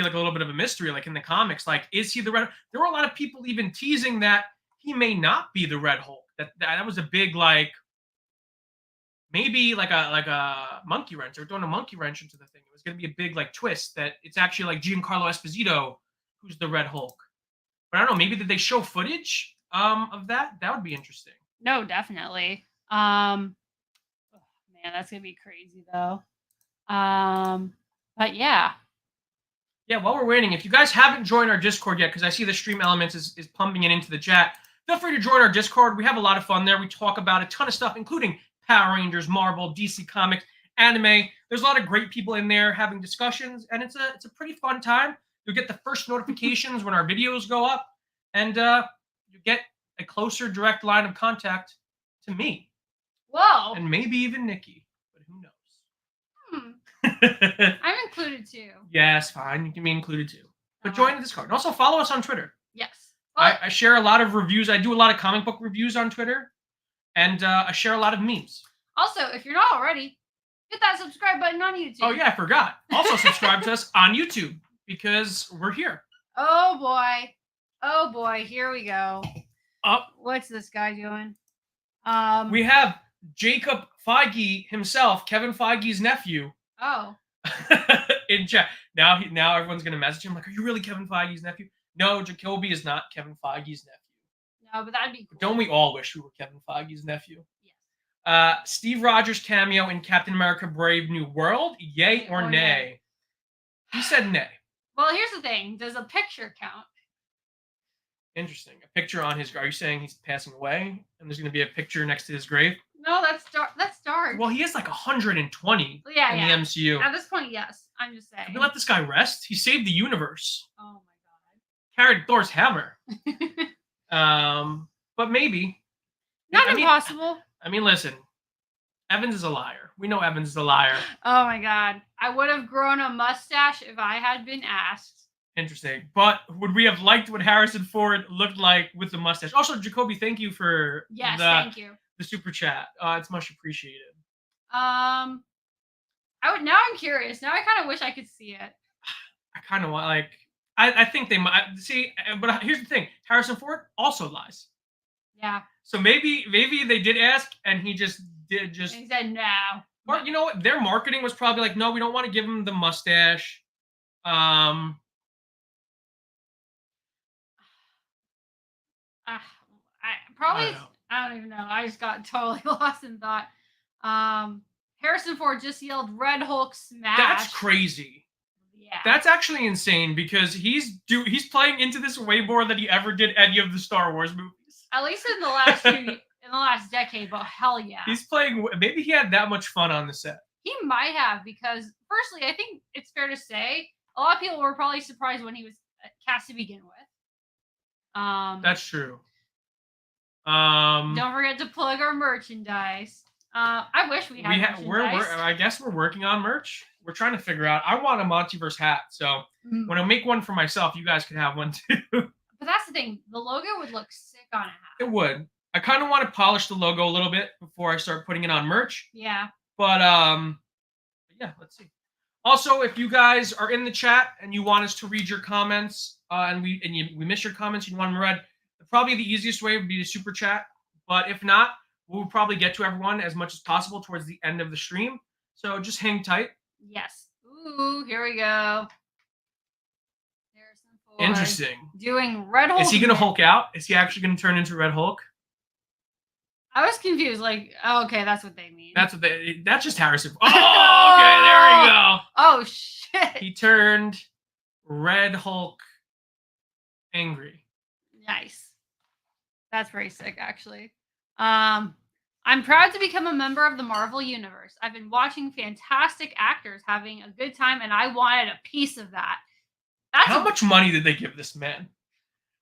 like a little bit of a mystery, like in the comics. Like, is he the Red Hulk? There were a lot of people even teasing that he may not be the Red Hulk. That was a big, like, maybe like a monkey wrench. They were throwing a monkey wrench into the thing. It was going to be a big, like, twist that it's actually like Giancarlo Esposito who's the Red Hulk. But But I don't know. Maybe did they show footage of that? That would be interesting. No, definitely. Man, that's gonna be crazy though. But yeah. Yeah, while we're waiting, if you guys haven't joined our Discord yet, because I see the Stream Elements is pumping it into the chat, feel free to join our Discord. We have a lot of fun there. We talk about a ton of stuff, including Power Rangers, Marvel, DC Comics, anime. There's a lot of great people in there having discussions, and it's a pretty fun time. You'll get the first notifications when our videos go up, and you get a closer direct line of contact to me. Whoa. And maybe even Nikki, but who knows? I'm included too. Yes, fine. You can be included too. But join the Discord. And also follow us on Twitter. Yes. Well, I share a lot of reviews. I do a lot of comic book reviews on Twitter. And I share a lot of memes. Also, if you're not already, hit that subscribe button on YouTube. Oh, yeah, I forgot. Also subscribe to us on YouTube because we're here. Oh, boy. Oh, boy. Here we go. What's this guy doing? We have Jacob Feige himself, Kevin Feige's nephew. Oh. In chat. Now everyone's going to message him like, are you really Kevin Feige's nephew? No, Jacoby is not Kevin Feige's nephew. No, but that'd be cool. Don't we all wish we were Kevin Feige's nephew? Yes. Steve Rogers cameo in Captain America Brave New World, yay or nay? He said nay. Well, here's the thing. Does a picture count? Interesting. A picture on his grave. Are you saying he's passing away and there's going to be a picture next to his grave? No, that's dark. That's dark. Well, he is like 120 in the MCU. At this point, yes. I'm just saying. Can we let this guy rest? He saved the universe. Oh, my God. Carried Thor's hammer. But maybe. Not impossible. I mean, listen. Evans is a liar. We know Evans is a liar. Oh, my God. I would have grown a mustache if I had been asked. Interesting. But would we have liked what Harrison Ford looked like with the mustache? Also, Jacoby, thank you for thank you. The super chat. It's much appreciated. Now I'm curious. Now I kind of wish I could see it. I kind of want I think they might see, but here's the thing: Harrison Ford also lies. Yeah. So maybe they did ask, and he just. He said no. Or you know what? Their marketing was probably like, no, we don't want to give him the mustache. I don't even know. I just got totally lost in thought. Harrison Ford just yelled "Red Hulk smash." That's crazy. Yeah. That's actually insane because he's playing into this way more than he ever did any of the Star Wars movies. At least in the last in the last decade, but hell yeah. He's playing. Maybe he had that much fun on the set. He might have because, firstly, I think it's fair to say a lot of people were probably surprised when he was cast to begin with. That's true. Don't forget to plug our merchandise. I wish we had merchandise. I guess we're working on merch. We're trying to figure out. I want a MontyVerse hat, so when I make one for myself, you guys can have one too. But that's the thing. The logo would look sick on a hat. It would. I kind of want to polish the logo a little bit before I start putting it on merch. Yeah. But yeah, let's see. Also, if you guys are in the chat and you want us to read your comments, and we miss your comments, you want them read, probably the easiest way would be to super chat. But if not, we'll probably get to everyone as much as possible towards the end of the stream. So just hang tight. Yes. Ooh, here we go. Harrison Ford interesting. Doing Red Hulk. Is he going to Hulk out? Is he actually going to turn into Red Hulk? I was confused. Like, oh, okay, that's what they mean. That's just Harrison. Oh, okay, there we go. Oh, shit. He turned Red Hulk angry. Nice. That's pretty sick, actually. I'm proud to become a member of the Marvel Universe. I've been watching fantastic actors having a good time, and I wanted a piece of that. How much money did they give this man?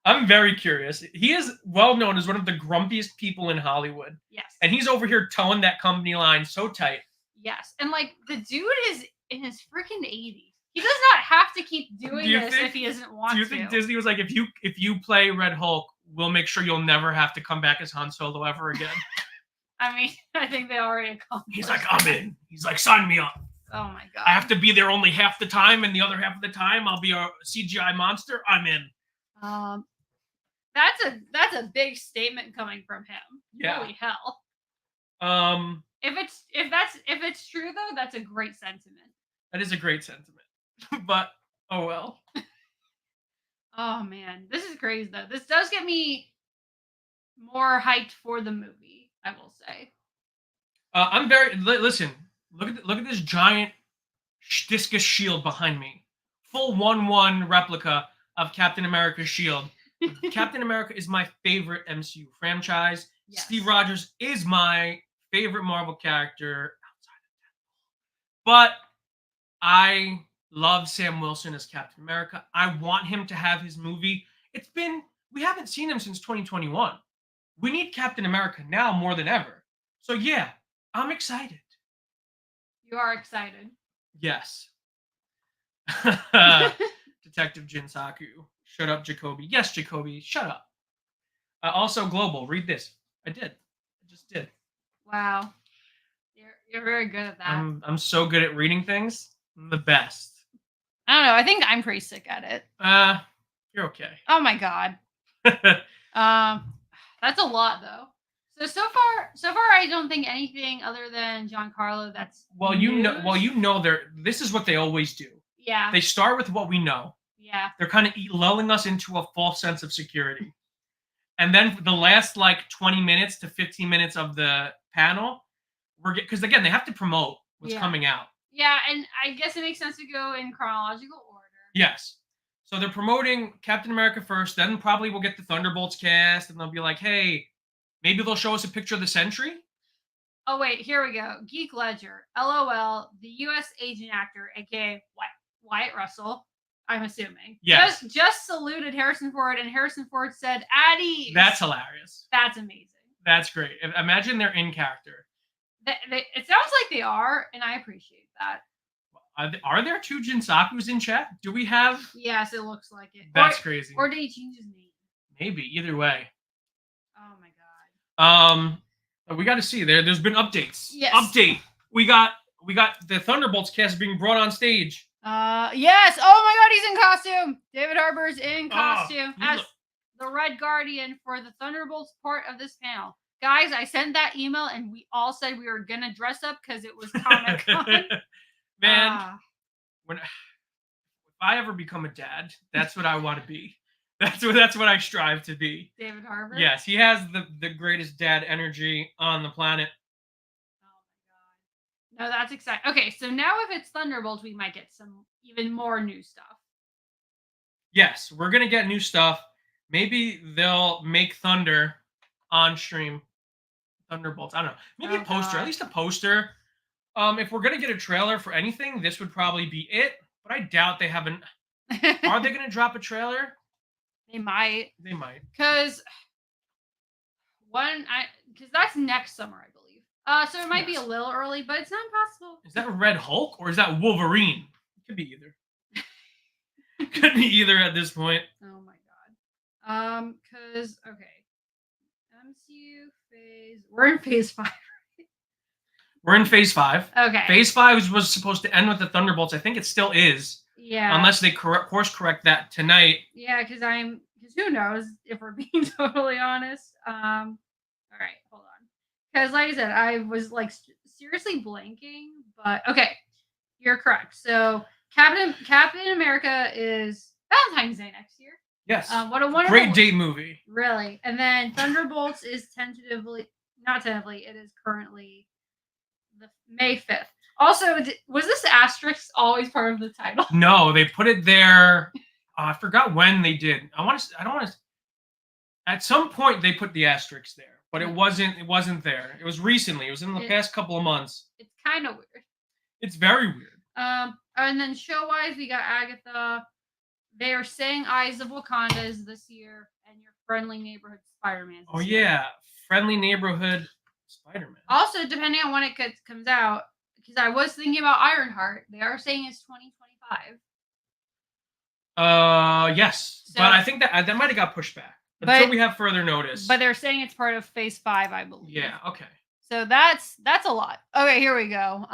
I'm very curious. He is well known as one of the grumpiest people in Hollywood. Yes. And he's over here towing that company line so tight. Yes. And like the dude is in his freaking 80s. He does not have to keep doing this if he doesn't want to. Do you think Disney was like, if you play Red Hulk, we'll make sure you'll never have to come back as Han Solo ever again? I mean, I think they already accomplished. He's like, I'm in. He's like, sign me up. Oh my god. I have to be there only half the time, and the other half of the time I'll be a CGI monster. I'm in. That's a big statement coming from him. Yeah. Holy hell. If it's true though, that's a great sentiment. That is a great sentiment. But oh well. Oh man, this is crazy though. This does get me more hyped for the movie, I will say. I'm very listen. Look at this giant discus shield behind me. Full 1-1 replica of Captain America's shield. Captain America is my favorite MCU franchise. Yes. Steve Rogers is my favorite Marvel character outside of that. But I love Sam Wilson as Captain America. I want him to have his movie. We haven't seen him since 2021. We need Captain America now more than ever. So yeah, I'm excited. You are excited. Yes. Detective Jinsaku. Shut up, Jacoby. Yes, Jacoby, shut up. Also, Global, read this. I did. I just did. Wow. You're very good at that. I'm so good at reading things. I'm the best. I don't know. I think I'm pretty sick at it. You're okay. Oh my god. That's a lot though. So far I don't think anything other than Giancarlo that's you know this is what they always do. Yeah. They start with what we know. Yeah. They're kind of lulling us into a false sense of security. And then the last like 20 minutes to 15 minutes of the panel, because again, they have to promote what's coming out. Yeah, and I guess it makes sense to go in chronological order. Yes. So they're promoting Captain America first, then probably we'll get the Thunderbolts cast, and they'll be like, hey, maybe they'll show us a picture of the Sentry. Oh, wait, here we go. Geek Ledger, LOL, the U.S. agent actor, a.k.a. Wyatt Russell, I'm assuming. Yes. Just saluted Harrison Ford, and Harrison Ford said, Addy. That's hilarious. That's amazing. That's great. Imagine they're in character. It sounds like they are, and I appreciate that. Are there two Jinsakus in chat? Do we have? Yes, it looks like it. That's crazy. Or did he change his name? Maybe. Either way. Oh my god. We got to see. There's been updates. Yes. Update. We got the Thunderbolts cast being brought on stage. Yes. Oh my god, he's in costume. David Harbour's in costume as the Red Guardian for the Thunderbolts part of this panel. Guys, I sent that email and we all said we were gonna dress up because it was Comic-Con. Man, if I ever become a dad, that's what I want to be. That's what I strive to be. David Harbour? Yes, he has the greatest dad energy on the planet. Oh my god. No, that's exciting. Okay, so now if it's Thunderbolts, we might get some even more new stuff. Yes, we're gonna get new stuff. Maybe they'll make Thunder on stream. Thunderbolts. I don't know. Maybe a poster, at least a poster. If we're gonna get a trailer for anything, this would probably be it. But I doubt they haven't. Are they gonna drop a trailer? They might. They might. Because that's next summer, I believe. So it might be a little early, but it's not impossible. Is that Red Hulk or is that Wolverine? It could be either. Could be either at this point. Oh my god. Because MCU phase. We're in phase 5. We're in phase 5. Okay. Phase 5 was supposed to end with the Thunderbolts. I think it still is. Yeah. Unless they course correct that tonight. Yeah, because who knows if we're being totally honest. All right, hold on. Because like I said, I was like seriously blanking, but okay, you're correct. So Captain America is Valentine's Day next year. Yes. What a wonderful great date movie. Really, and then Thunderbolts is not tentatively. It is currently the May 5th. Also, was this asterisk always part of the title? No, they put it there. I forgot when they did. I don't want to. At some point, they put the asterisk there, but it wasn't. It wasn't there. It was recently. It was in the past couple of months. It's kind of weird. It's very weird. And then show-wise, we got Agatha. They are saying Eyes of Wakanda is this year, and your Friendly Neighborhood Spider-Man. Oh yeah, Friendly Neighborhood Spider-Man. Also, depending on when it comes out. Because I was thinking about Ironheart. They are saying it's 2025. Yes. So, but I think that might have got pushed back. Until we have further notice. But they're saying it's part of phase 5, I believe. Yeah, okay. So that's a lot. Okay, here we go.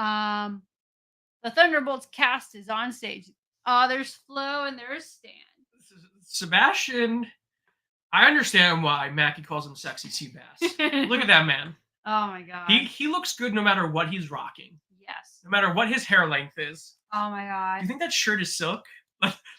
The Thunderbolts cast is on stage. There's Flo and there's Stan. Sebastian, I understand why Mackie calls him Sexy Seabass. Look at that man. Oh my god. He looks good no matter what he's rocking. Yes. No matter what his hair length is. Oh my god. Do you think that shirt is silk?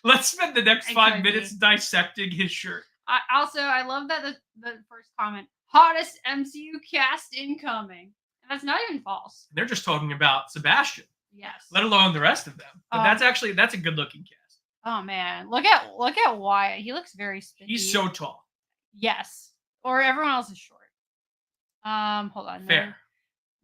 Let's spend the next It 5 could minutes be. dissecting his shirt. I love that the first comment, hottest MCU cast incoming. And that's not even false. They're just talking about Sebastian, Yes. let alone the rest of them. But that's a good looking cast. Oh man, look at Wyatt. He looks very spiffy. He's so tall. Yes. Or everyone else is short. Hold on. Fair.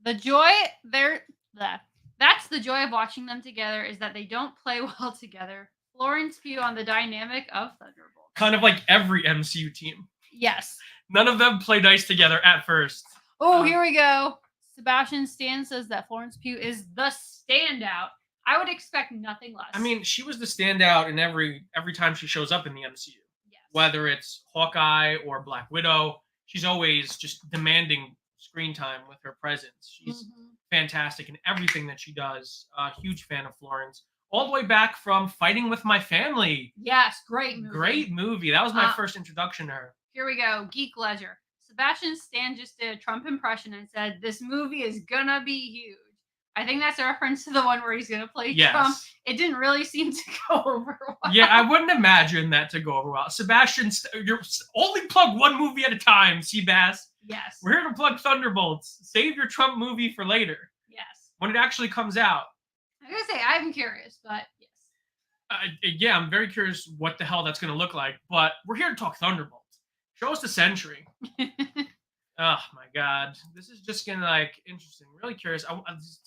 The joy that's the joy of watching them together is that they don't play well together. Florence Pugh on the dynamic of Thunderbolts. Kind of like every MCU team. Yes. None of them play nice together at first. Oh, here we go. Sebastian Stan says that Florence Pugh is the standout. I would expect nothing less. I mean, she was the standout in every time she shows up in the MCU. yes. Whether it's Hawkeye or Black Widow, she's always just demanding screen time with her presence. She's fantastic in everything that she does. Huge fan of Florence. All the way back from Fighting with My Family. Yes, great movie. Great movie. That was my first introduction to her. Here we go. Geek Ledger. Sebastian Stan just did a Trump impression and said, this movie is gonna be huge. I think that's a reference to the one where he's gonna play Trump. It didn't really seem to go over well. Yeah, I wouldn't imagine that to go over well. Sebastian, you're only plug one movie at a time, Seabass. Yes. We're here to plug Thunderbolts. Save your Trump movie for later. Yes. When it actually comes out. I'm gonna say I'm curious, but yes. Yeah, I'm very curious what the hell that's going to look like. But we're here to talk Thunderbolts. Show us the century. Oh my God, this is just getting interesting. Really curious.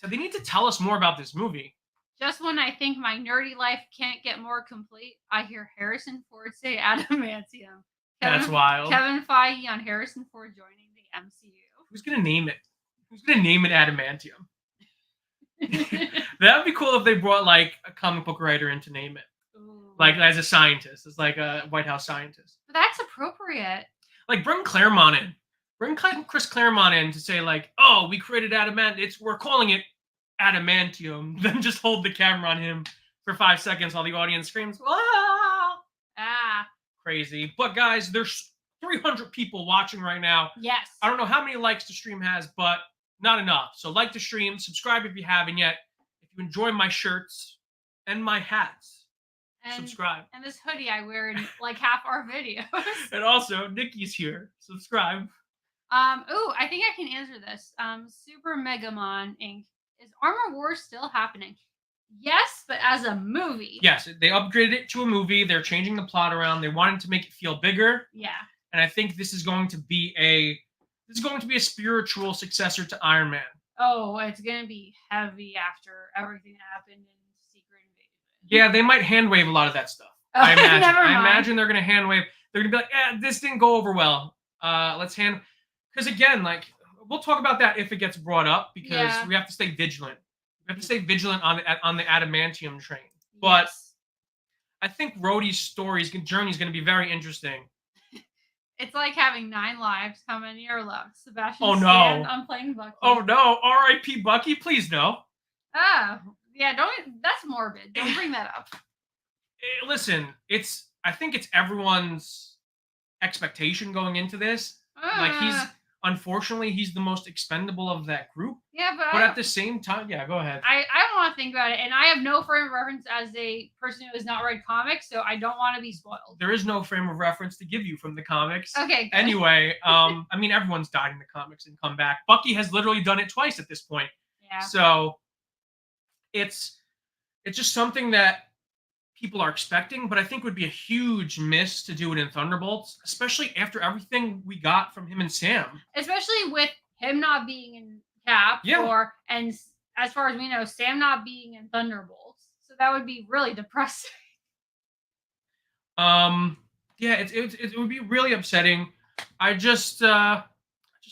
They need to tell us more about this movie. Just when I think my nerdy life can't get more complete, I hear Harrison Ford say adamantium. That's wild. Kevin Feige on Harrison Ford joining the MCU. Who's gonna name it? Who's gonna name it adamantium? That would be cool if they brought a comic book writer in to name it. Ooh. As a scientist, as a White House scientist. But that's appropriate. Bring Claremont in. Bring Chris Claremont in to say oh, we created adamantium. We're calling it adamantium. Then just hold the camera on him for 5 seconds while the audience screams, ah! Crazy. But guys, there's 300 people watching right now. Yes. I don't know how many likes the stream has, but not enough. So like the stream, subscribe if you haven't yet. If you enjoy my shirts and my hats, subscribe. And this hoodie I wear in half our videos. And also, Nikki's here. Subscribe. I think I can answer this. Super Megamon Inc. Is Armor Wars still happening? Yes, but as a movie. Yes, they upgraded it to a movie. They're changing the plot around. They wanted to make it feel bigger. Yeah. And I think this is going to be a spiritual successor to Iron Man. Oh, it's gonna be heavy after everything that happened in Secret Invasion. Yeah, they might hand wave a lot of that stuff. Oh, I imagine. never mind. I imagine they're gonna hand wave. They're gonna be this didn't go over well. Because again, we'll talk about that if it gets brought up because we have to stay vigilant. We have to stay vigilant on the adamantium train. But I think Rhodey's journey is going to be very interesting. It's like having 9 lives. How many are left? Sebastian Stan, I'm playing Bucky. Oh no! R.I.P. Bucky, please no. Yeah, that's morbid. Don't bring that up. Listen, I think it's everyone's expectation going into this. Unfortunately, he's the most expendable of that group. Yeah, but at the same time, yeah, go ahead. I don't want to think about it, and I have no frame of reference as a person who has not read comics, so I don't want to be spoiled. There is no frame of reference to give you from the comics. Okay. Good. Anyway, everyone's died in the comics and come back. Bucky has literally done it twice at this point. Yeah. So it's just something that people are expecting, but I think would be a huge miss to do it in Thunderbolts, especially after everything we got from him and Sam. Especially with him not being in Cap, and as far as we know, Sam not being in Thunderbolts. So that would be really depressing. It would be really upsetting. I just love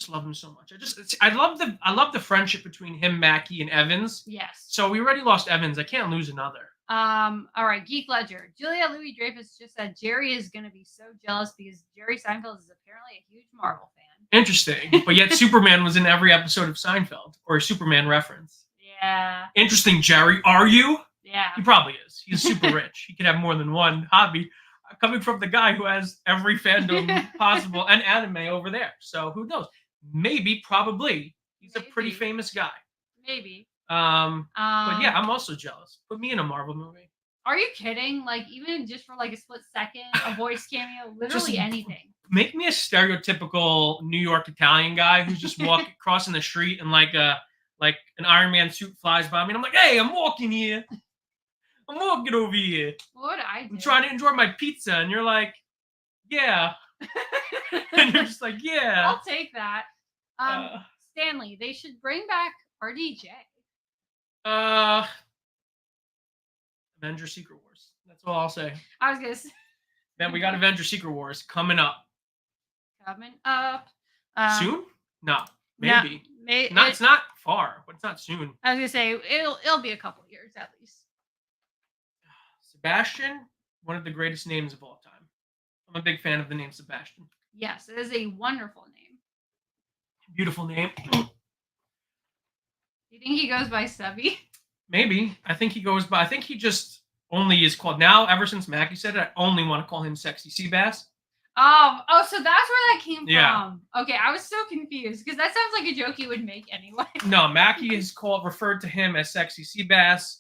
him so much. I love the friendship between him, Mackie, and Evans. Yes. So we already lost Evans. I can't lose another. All right, Geek Ledger. Julia Louis-Dreyfus just said Jerry is going to be so jealous because Jerry Seinfeld is apparently a huge Marvel fan. Interesting. But yet Superman was in every episode of Seinfeld, or a Superman reference. Yeah. Interesting, Jerry. Are you? Yeah. He probably is. He's super rich. He could have more than one hobby. Coming from the guy who has every fandom possible and anime over there. So who knows? Maybe, probably. He's a pretty famous guy. Maybe. But yeah, I'm also jealous. Put me in a Marvel movie. Are you kidding? Like, even just for like a split second, a voice cameo, literally anything. Make me a stereotypical New York Italian guy who's just walking crossing the street and like an Iron Man suit flies by me and I'm like, hey, I'm walking here. I'm walking over here. What would I do? I'm trying to enjoy my pizza, and you're like, yeah. And you're just like, yeah. I'll take that. Stanley, they should bring back RDJ. Avengers Secret Wars. That's all I'll say. I was gonna say. Then we got Avengers Secret Wars coming up. Soon? No, maybe. It's not far, but it's not soon. I was gonna say it'll be a couple years at least. Sebastian, one of the greatest names of all time. I'm a big fan of the name Sebastian. Yes, it is a wonderful name. Beautiful name. Do you think he goes by Sebby? Maybe. I think he just only is called now. Ever since Mackie said it, I only want to call him Sexy Seabass. Oh, so that's where that came from. Okay, I was so confused because that sounds like a joke you would make anyway. No, Mackie is referred to him as Sexy Seabass.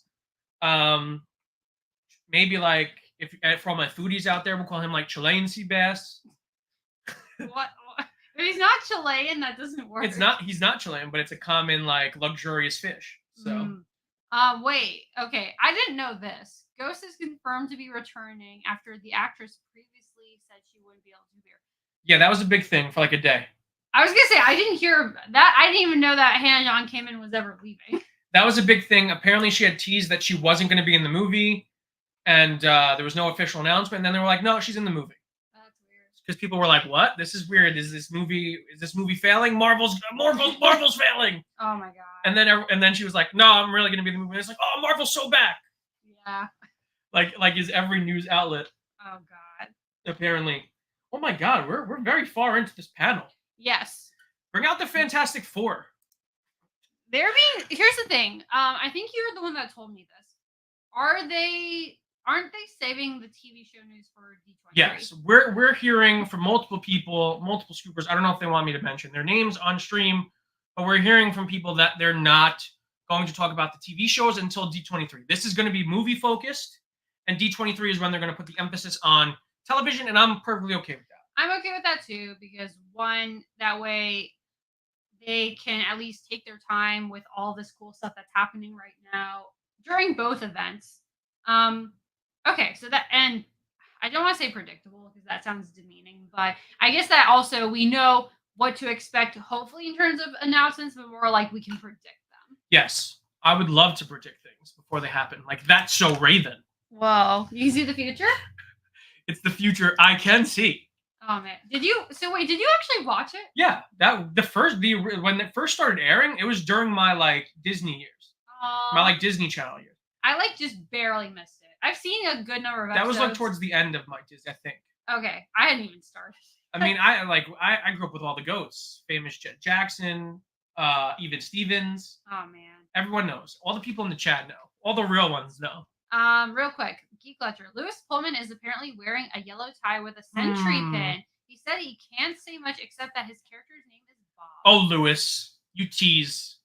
Maybe like if for all my foodies out there, we'll call him like Chilean Seabass. What? If he's not Chilean, that doesn't work. He's not Chilean, but it's a common like luxurious fish. So. Wait. Okay, I didn't know this. Ghost is confirmed to be returning after the actress previously said she wouldn't be able to appear. Yeah, that was a big thing for like a day. I was gonna say I didn't hear that. I didn't even know that Hannah John Kamen was ever leaving. That was a big thing. Apparently, she had teased that she wasn't going to be in the movie, and there was no official announcement. And then they were like, "No, she's in the movie." That's weird. Because people were like, "What? This is weird. Is this movie failing? Marvel's failing." Oh my god. And then she was like, "No, I'm really going to be in the movie." And it's like, "Oh, Marvel's so back." Yeah. Like is every news outlet. Oh god. Apparently. Oh my god, we're very far into this panel. Yes. Bring out the Fantastic Four. Here's the thing. I think you're the one that told me this. Aren't they saving the TV show news for D23? Yes, we're hearing from multiple people, multiple scoopers. I don't know if they want me to mention their names on stream, but we're hearing from people that they're not going to talk about the TV shows until D23. This is going to be movie focused, and D23 is when they're going to put the emphasis on television, and I'm perfectly okay with that. I'm okay with that too, because one, that way they can at least take their time with all this cool stuff that's happening right now during both events. Okay, so that, and I don't want to say predictable because that sounds demeaning, but I guess that also we know what to expect, hopefully in terms of announcements, but more like we can predict them. Yes, I would love to predict things before they happen. Like, that's so Raven. Whoa, you can see the future? It's the future I can see. Oh man, did you actually watch it? Yeah, when it first started airing, it was during my like Disney years, my like Disney Channel years. I just barely missed it. I've seen a good number of episodes. That was like towards the end of my Disney, I think. Okay, I hadn't even started. I mean, I grew up with all the goats, famous Jet Jackson, even Stevens. Oh man, everyone knows. All the people in the chat know. All the real ones know. Real quick, Geek Ledger. Lewis Pullman is apparently wearing a yellow tie with a Sentry pin. He said he can't say much except that his character's name is Bob. Oh, Lewis, you tease.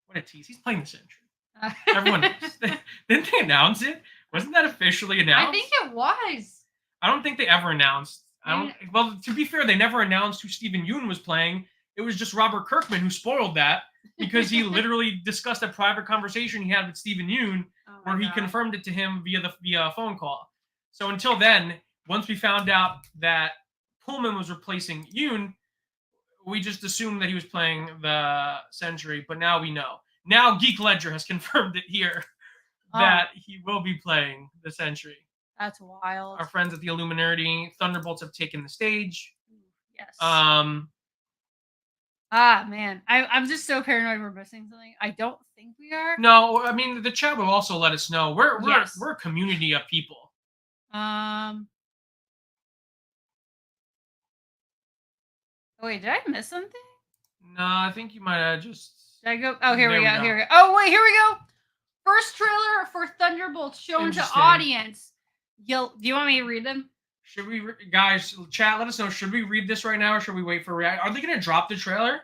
What a tease. He's playing the Sentry. Everyone knows. Didn't they announce it? Wasn't that officially announced? I think it was. I don't think they ever announced. Well, to be fair, they never announced who Steven Yeun was playing. It was just Robert Kirkman who spoiled that because he literally discussed a private conversation he had with Steven Yeun where he confirmed it to him via phone call. So until then, once we found out that Pullman was replacing Yeun, we just assumed that he was playing the Sentry, but now we know. Now Geek Ledger has confirmed it here that he will be playing the Sentry. That's wild. Our friends at the Illuminati Thunderbolts have taken the stage. Yes. Man, I'm just so paranoid we're missing something. I don't think we are. No, I mean the chat will also let us know. We're a community of people. Wait, did I miss something? No, I think you might have just. Did I go? Oh, here we go. Oh, wait, here we go. First trailer for Thunderbolts shown to audience. Do you want me to read them? Should we, guys, chat, let us know. Should we read this right now or should we wait for react? Are they going to drop the trailer?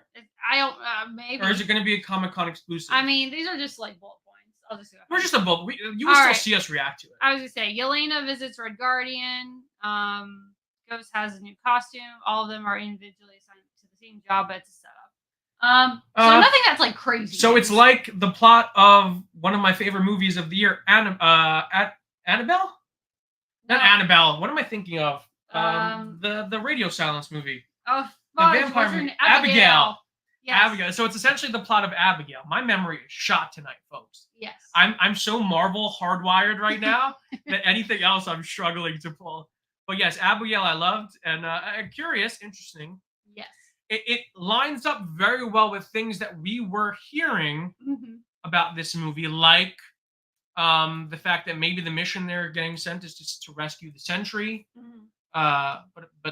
I don't, maybe. Or is it going to be a Comic-Con exclusive? I mean, these are just like bullet points. I'll just do it. We're just a book. You will still see us react to it. I was gonna say, Yelena visits Red Guardian. Ghost has a new costume. All of them are individually assigned to the same job, but it's a setup. So nothing that's like crazy. So it's like the plot of one of my favorite movies of the year, Annabelle. Not Annabelle. What am I thinking of? The radio silence movie. Oh, the vampire movie. Abigail. Yes. Abigail. So it's essentially the plot of Abigail. My memory is shot tonight, folks. Yes. I'm so Marvel hardwired right now that anything else I'm struggling to pull. But yes, Abigail I loved, and curious, interesting. Yes. It lines up very well with things that we were hearing about this movie, like the fact that maybe the mission they're getting sent is just to rescue the Sentry. But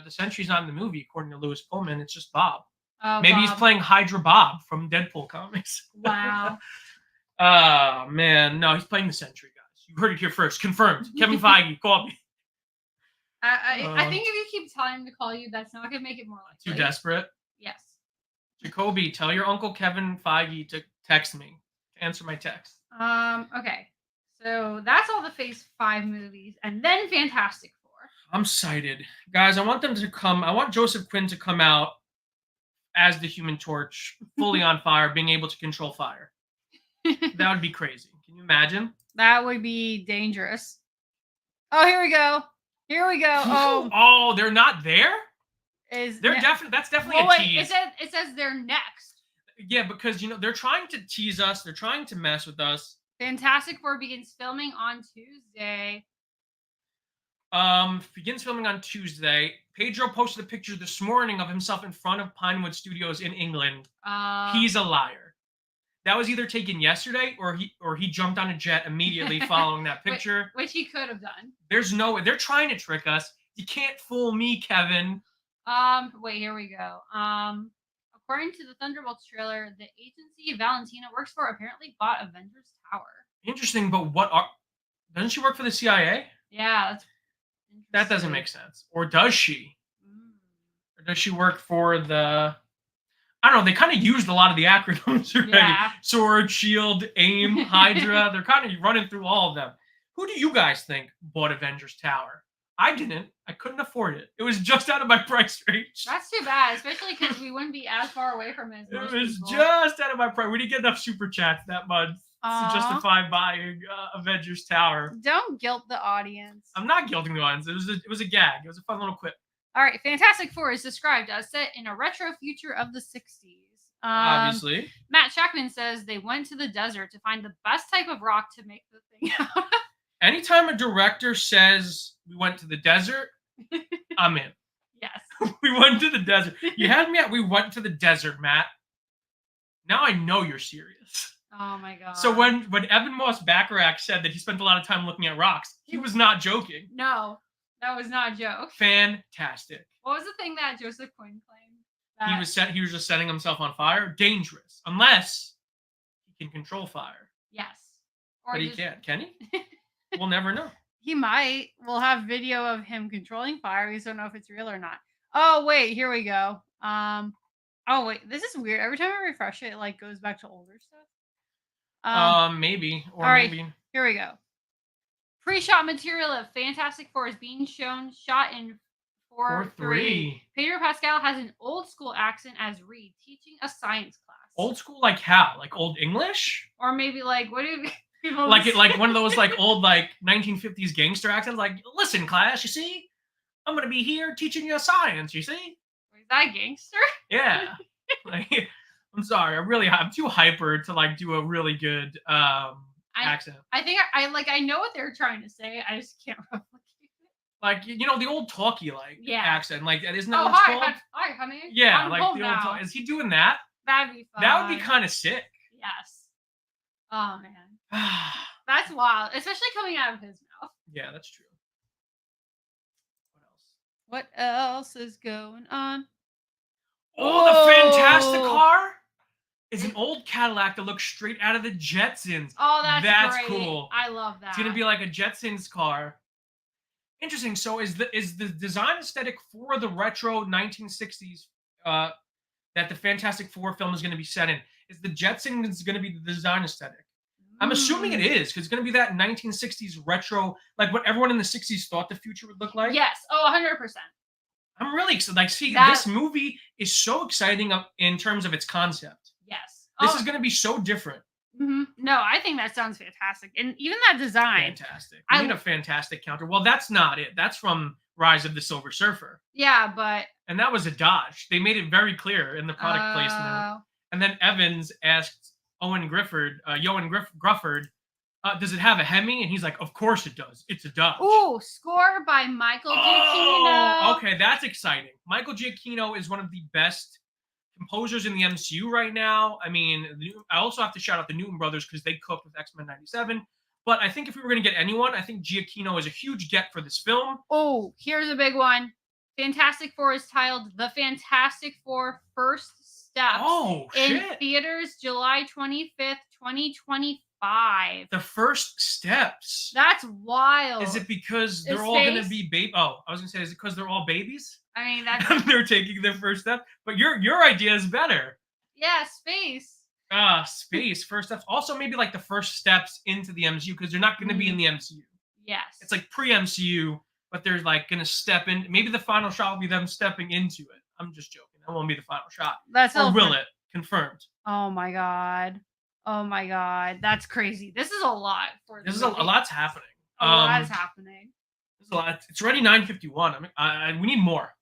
the Sentry's not in the movie, according to Lewis Pullman. It's just Bob. Oh, maybe Bob. He's playing Hydra Bob from Deadpool comics. Wow. Oh, man. No, he's playing the Sentry, guys. You heard it here first. Confirmed. Kevin Feige called me. I think if you keep telling him to call you, that's not going to make it more likely. Too desperate? Yes. Jacoby, tell your Uncle Kevin Feige to text me. Answer my text. Okay. So that's all the Phase 5 movies. And then Fantastic Four. I'm excited. Guys, I want them to come. I want Joseph Quinn to come out as the Human Torch, fully on fire, being able to control fire. That would be crazy. Can you imagine? That would be dangerous. Oh, here we go. Here we go. Oh, they're not there? That's definitely a tease. It says they're next. Yeah, because they're trying to tease us. They're trying to mess with us. Fantastic Four begins filming on Tuesday. Begins filming on Tuesday. Pedro posted a picture this morning of himself in front of Pinewood Studios in England. He's a liar. That was either taken yesterday or he jumped on a jet immediately following that picture. Which he could have done. There's no way. They're trying to trick us. You can't fool me, Kevin. Wait, here we go. According to the Thunderbolts trailer, the agency Valentina works for apparently bought Avengers Tower. Interesting, but doesn't she work for the CIA? Yeah, that doesn't make sense. Or does she? Or does she work for the... I don't know, they kind of used a lot of the acronyms already. Yeah. Sword, Shield, AIM, Hydra. They're kind of running through all of them. Who do you guys think bought Avengers Tower? I didn't. I couldn't afford it. It was just out of my price range. That's too bad, especially because we wouldn't be as far away from it as most It was people. just out of my price. We didn't get enough super chats that month to justify buying Avengers Tower. Don't guilt the audience. I'm not guilting the audience. It was a gag. It was a fun little quip. All right, Fantastic Four is described as set in a retro future of the 60s. Obviously. Matt Shackman says they went to the desert to find the best type of rock to make the thing out of. Anytime a director says we went to the desert, I'm in. Yes. We went to the desert. You had me at we went to the desert, Matt. Now I know you're serious. Oh my god. So when Evan Moss Bacharach said that he spent a lot of time looking at rocks, he was not joking. No, that was not a joke. Fantastic. What was the thing that Joseph Quinn claimed? He was just setting himself on fire. Dangerous. Unless he can control fire. Yes. But he can't. Can he? We'll never know. He might. We'll have video of him controlling fire. We just don't know if it's real or not. Oh, wait. Here we go. Oh, wait. This is weird. Every time I refresh it, it goes back to older stuff. Maybe. Or all right, maybe. Here we go. Pre-shot material of Fantastic Four is being shot in 4:3. Pedro Pascal has an old school accent as Reed teaching a science class. Old school like how? Like old English? Or maybe what do people like one of those old 1950s gangster accents? Like, listen, class, you see? I'm gonna be here teaching you science, you see? Is that gangster? Yeah. I'm sorry, I'm too hyper to do a really good accent. I think I know what they're trying to say. I just can't replicate it. The old talkie accent. Isn't that what it's called? Hi, honey. Yeah, the old talkie. Is he doing that? That'd be fun. That would be kind of sick. Yes. Oh man. That's wild. Especially coming out of his mouth. Yeah, that's true. What else is going on? Oh, the Fantastic Car is an old Cadillac that looks straight out of the Jetsons. Oh, that's great. Cool. I love that. It's gonna be like a Jetsons car. Interesting. So is the design aesthetic for the retro 1960s that the Fantastic Four film is going to be set in? Is the Jetsons going to be the design aesthetic? I'm assuming it is because it's going to be that 1960s retro, like what everyone in the 60s thought the future would look like. Yes. Oh, 100%. I'm really excited. Like, see, That- this movie is so exciting in terms of its concept. Yes. This is going to be so different. No, I think that sounds fantastic. And even that design. Fantastic. We need a fantastic counter. Well, that's not it. That's from Rise of the Silver Surfer. Yeah, but... And that was a dodge. They made it very clear in the product placement. And then Evans asked Yohan Grufford, does it have a Hemi? And he's like, of course it does. It's a Dodge. Ooh, score by Michael Giacchino. Okay, that's exciting. Michael Giacchino is one of the best composers in the MCU right now. I mean, I also have to shout out the Newton brothers because they cooked with X-Men 97. But I think if we were going to get anyone, I think Giacchino is a huge get for this film. Oh, here's a big one. Fantastic Four is titled The Fantastic Four First Steps. Oh, in shit. theaters July 25th, 2025. The First Steps. That's wild. Is it because they're all going to be baby? Oh, I was going to say, is it because they're all babies? I mean, that's... they're taking their first step. But your idea is better. Yeah, space. Space, first steps. Also, maybe like the first steps into the MCU because they're not going to be in the MCU. Yes. It's like pre-MCU, but they're like going to step in. Maybe the final shot will be them stepping into it. I'm just joking. That won't be the final shot. Or will it? Confirmed. Oh my god. Oh my god. That's crazy. This is a lot for this. Is a lot's happening. A lot is happening. There's a lot. It's already 9:51. I mean, we need more.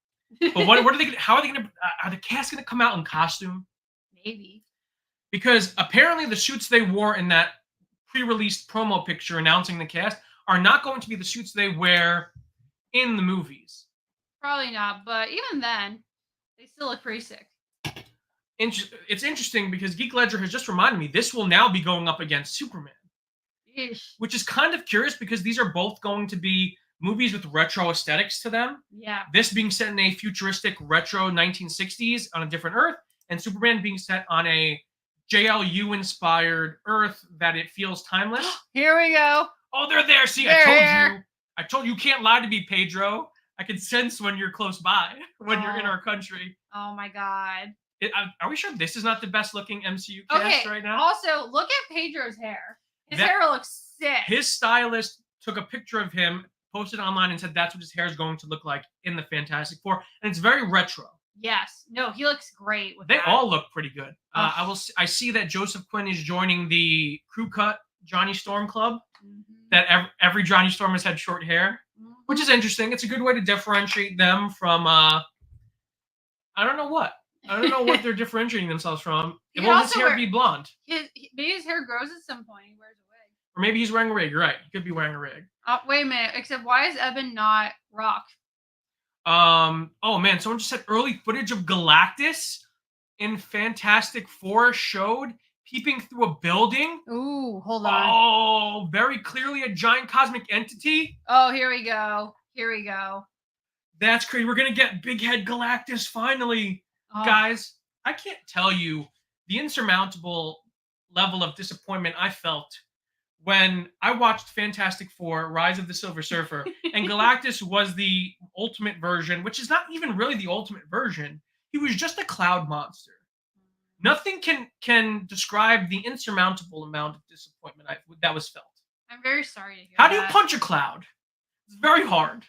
But what are they? How are they going to? Are the cast going to come out in costume? Maybe. Because apparently the suits they wore in that pre-released promo picture announcing the cast are not going to be the suits they wear in the movies. Probably not, but even then, they still look pretty sick. It's interesting because Geek Ledger has just reminded me this will now be going up against Superman. Eesh. Which is kind of curious because these are both going to be movies with retro aesthetics to them. Yeah. This being set in a futuristic retro 1960s on a different Earth, and Superman being set on a JLU-inspired Earth that it feels timeless. Here we go. Oh, they're there. See, I told you can't lie to me, Pedro. I can sense when you're close by, when you're in our country. Oh my god. Are we sure this is not the best looking MCU cast right now? Also, look at Pedro's hair. His hair looks sick. His stylist took a picture of him, posted it online, and said that's what his hair is going to look like in the Fantastic Four. And it's very retro. Yes. No, he looks great with They that. all look pretty good. I see that Joseph Quinn is joining the crew cut Johnny Storm Club. That every Johnny Storm has had short hair, which is interesting. It's a good way to differentiate them from I don't know what they're differentiating themselves from. Will his hair be blonde? Maybe his hair grows at some point. He wears a wig. Or maybe he's wearing a rig. You're right. He could be wearing a rig. Wait a minute. Except why is Eben not Rock? Oh man, someone just said early footage of Galactus in Fantastic Four showed peeping through a building. Ooh, hold on. Oh, very clearly a giant cosmic entity. Oh, here we go. Here we go. That's crazy. We're gonna get Big Head Galactus finally. Guys, I can't tell you the insurmountable level of disappointment I felt when I watched Fantastic Four, Rise of the Silver Surfer, and Galactus was the ultimate version, which is not even really the ultimate version. He was just a cloud monster. Nothing can describe the insurmountable amount of disappointment that was felt. I'm very sorry to hear How do you punch a cloud? It's very hard.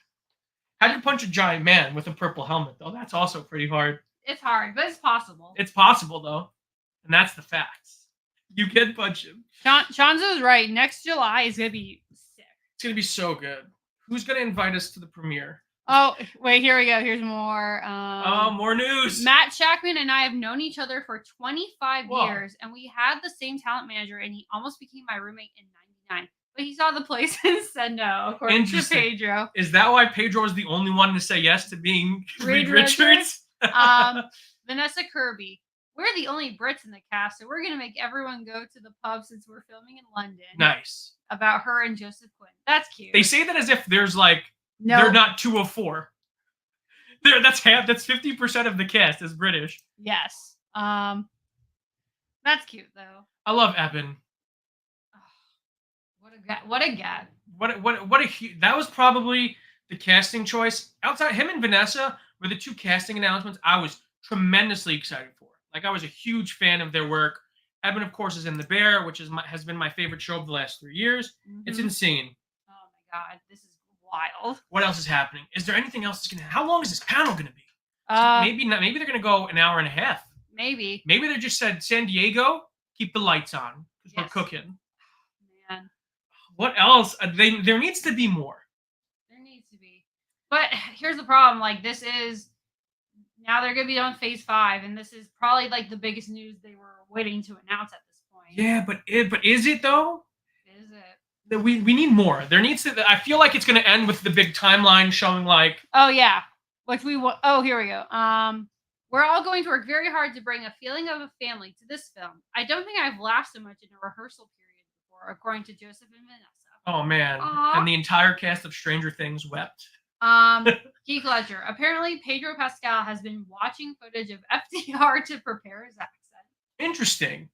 How do you punch a giant man with a purple helmet, though? That's also pretty hard. It's hard, but it's possible. It's possible, though. And that's the facts. You can punch him. Shanzo's right. Next July is going to be sick. It's going to be so good. Who's going to invite us to the premiere? Oh, wait, here we go. Here's more. More news. Matt Shackman and I have known each other for 25 years, and we had the same talent manager, and he almost became my roommate in 99. But he saw the place and said no, according to Pedro. Is that why Pedro was the only one to say yes to being Reed Richards? Vanessa Kirby. We're the only Brits in the cast, so we're going to make everyone go to the pub since we're filming in London. Nice. About her and Joseph Quinn. That's cute. They say that as if there's they're not 2 of 4. That's 50% of the cast is British. Yes. That's cute though. I love Eben. What a get. That was probably the casting choice. Outside him and Vanessa were the 2 casting announcements I was tremendously excited for. I was a huge fan of their work Eben, of course, is in The Bear, which has been my favorite show of the last 3 years. It's insane. Oh my god, this is wild. What else is happening? Is there anything else that's gonna? How long is this panel gonna be? Maybe not. Maybe they're gonna go an hour and a half. Maybe. Maybe they just said San Diego, keep the lights on because we're cooking. Man. What else? There needs to be more. There needs to be. But here's the problem. Like, this is now they're gonna be on phase 5, and this is probably like the biggest news they were waiting to announce at this point. Yeah, but is it though? Is it? We need more. There needs to. I feel like it's going to end with the big timeline showing like. Oh yeah, which we want. Oh, here we go. We're all going to work very hard to bring a feeling of a family to this film. I don't think I've laughed so much in a rehearsal period before, according to Joseph and Vanessa. Oh man, Aww. And the entire cast of Stranger Things wept. Keith Ledger. Apparently, Pedro Pascal has been watching footage of FDR to prepare his accent. Interesting.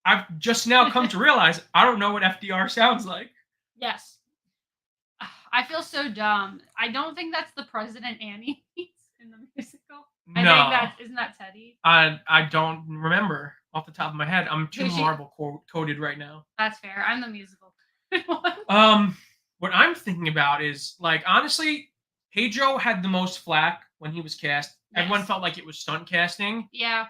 I've just now come to realize I don't know what FDR sounds like. Yes. I feel so dumb. I don't think that's the President Annie in the musical. No. I think isn't that Teddy? I don't remember off the top of my head. I'm too Marvel coded right now. That's fair. I'm the musical one. What I'm thinking about is, like, honestly, Pedro had the most flack when he was cast. Yes. Everyone felt like it was stunt casting. Yeah.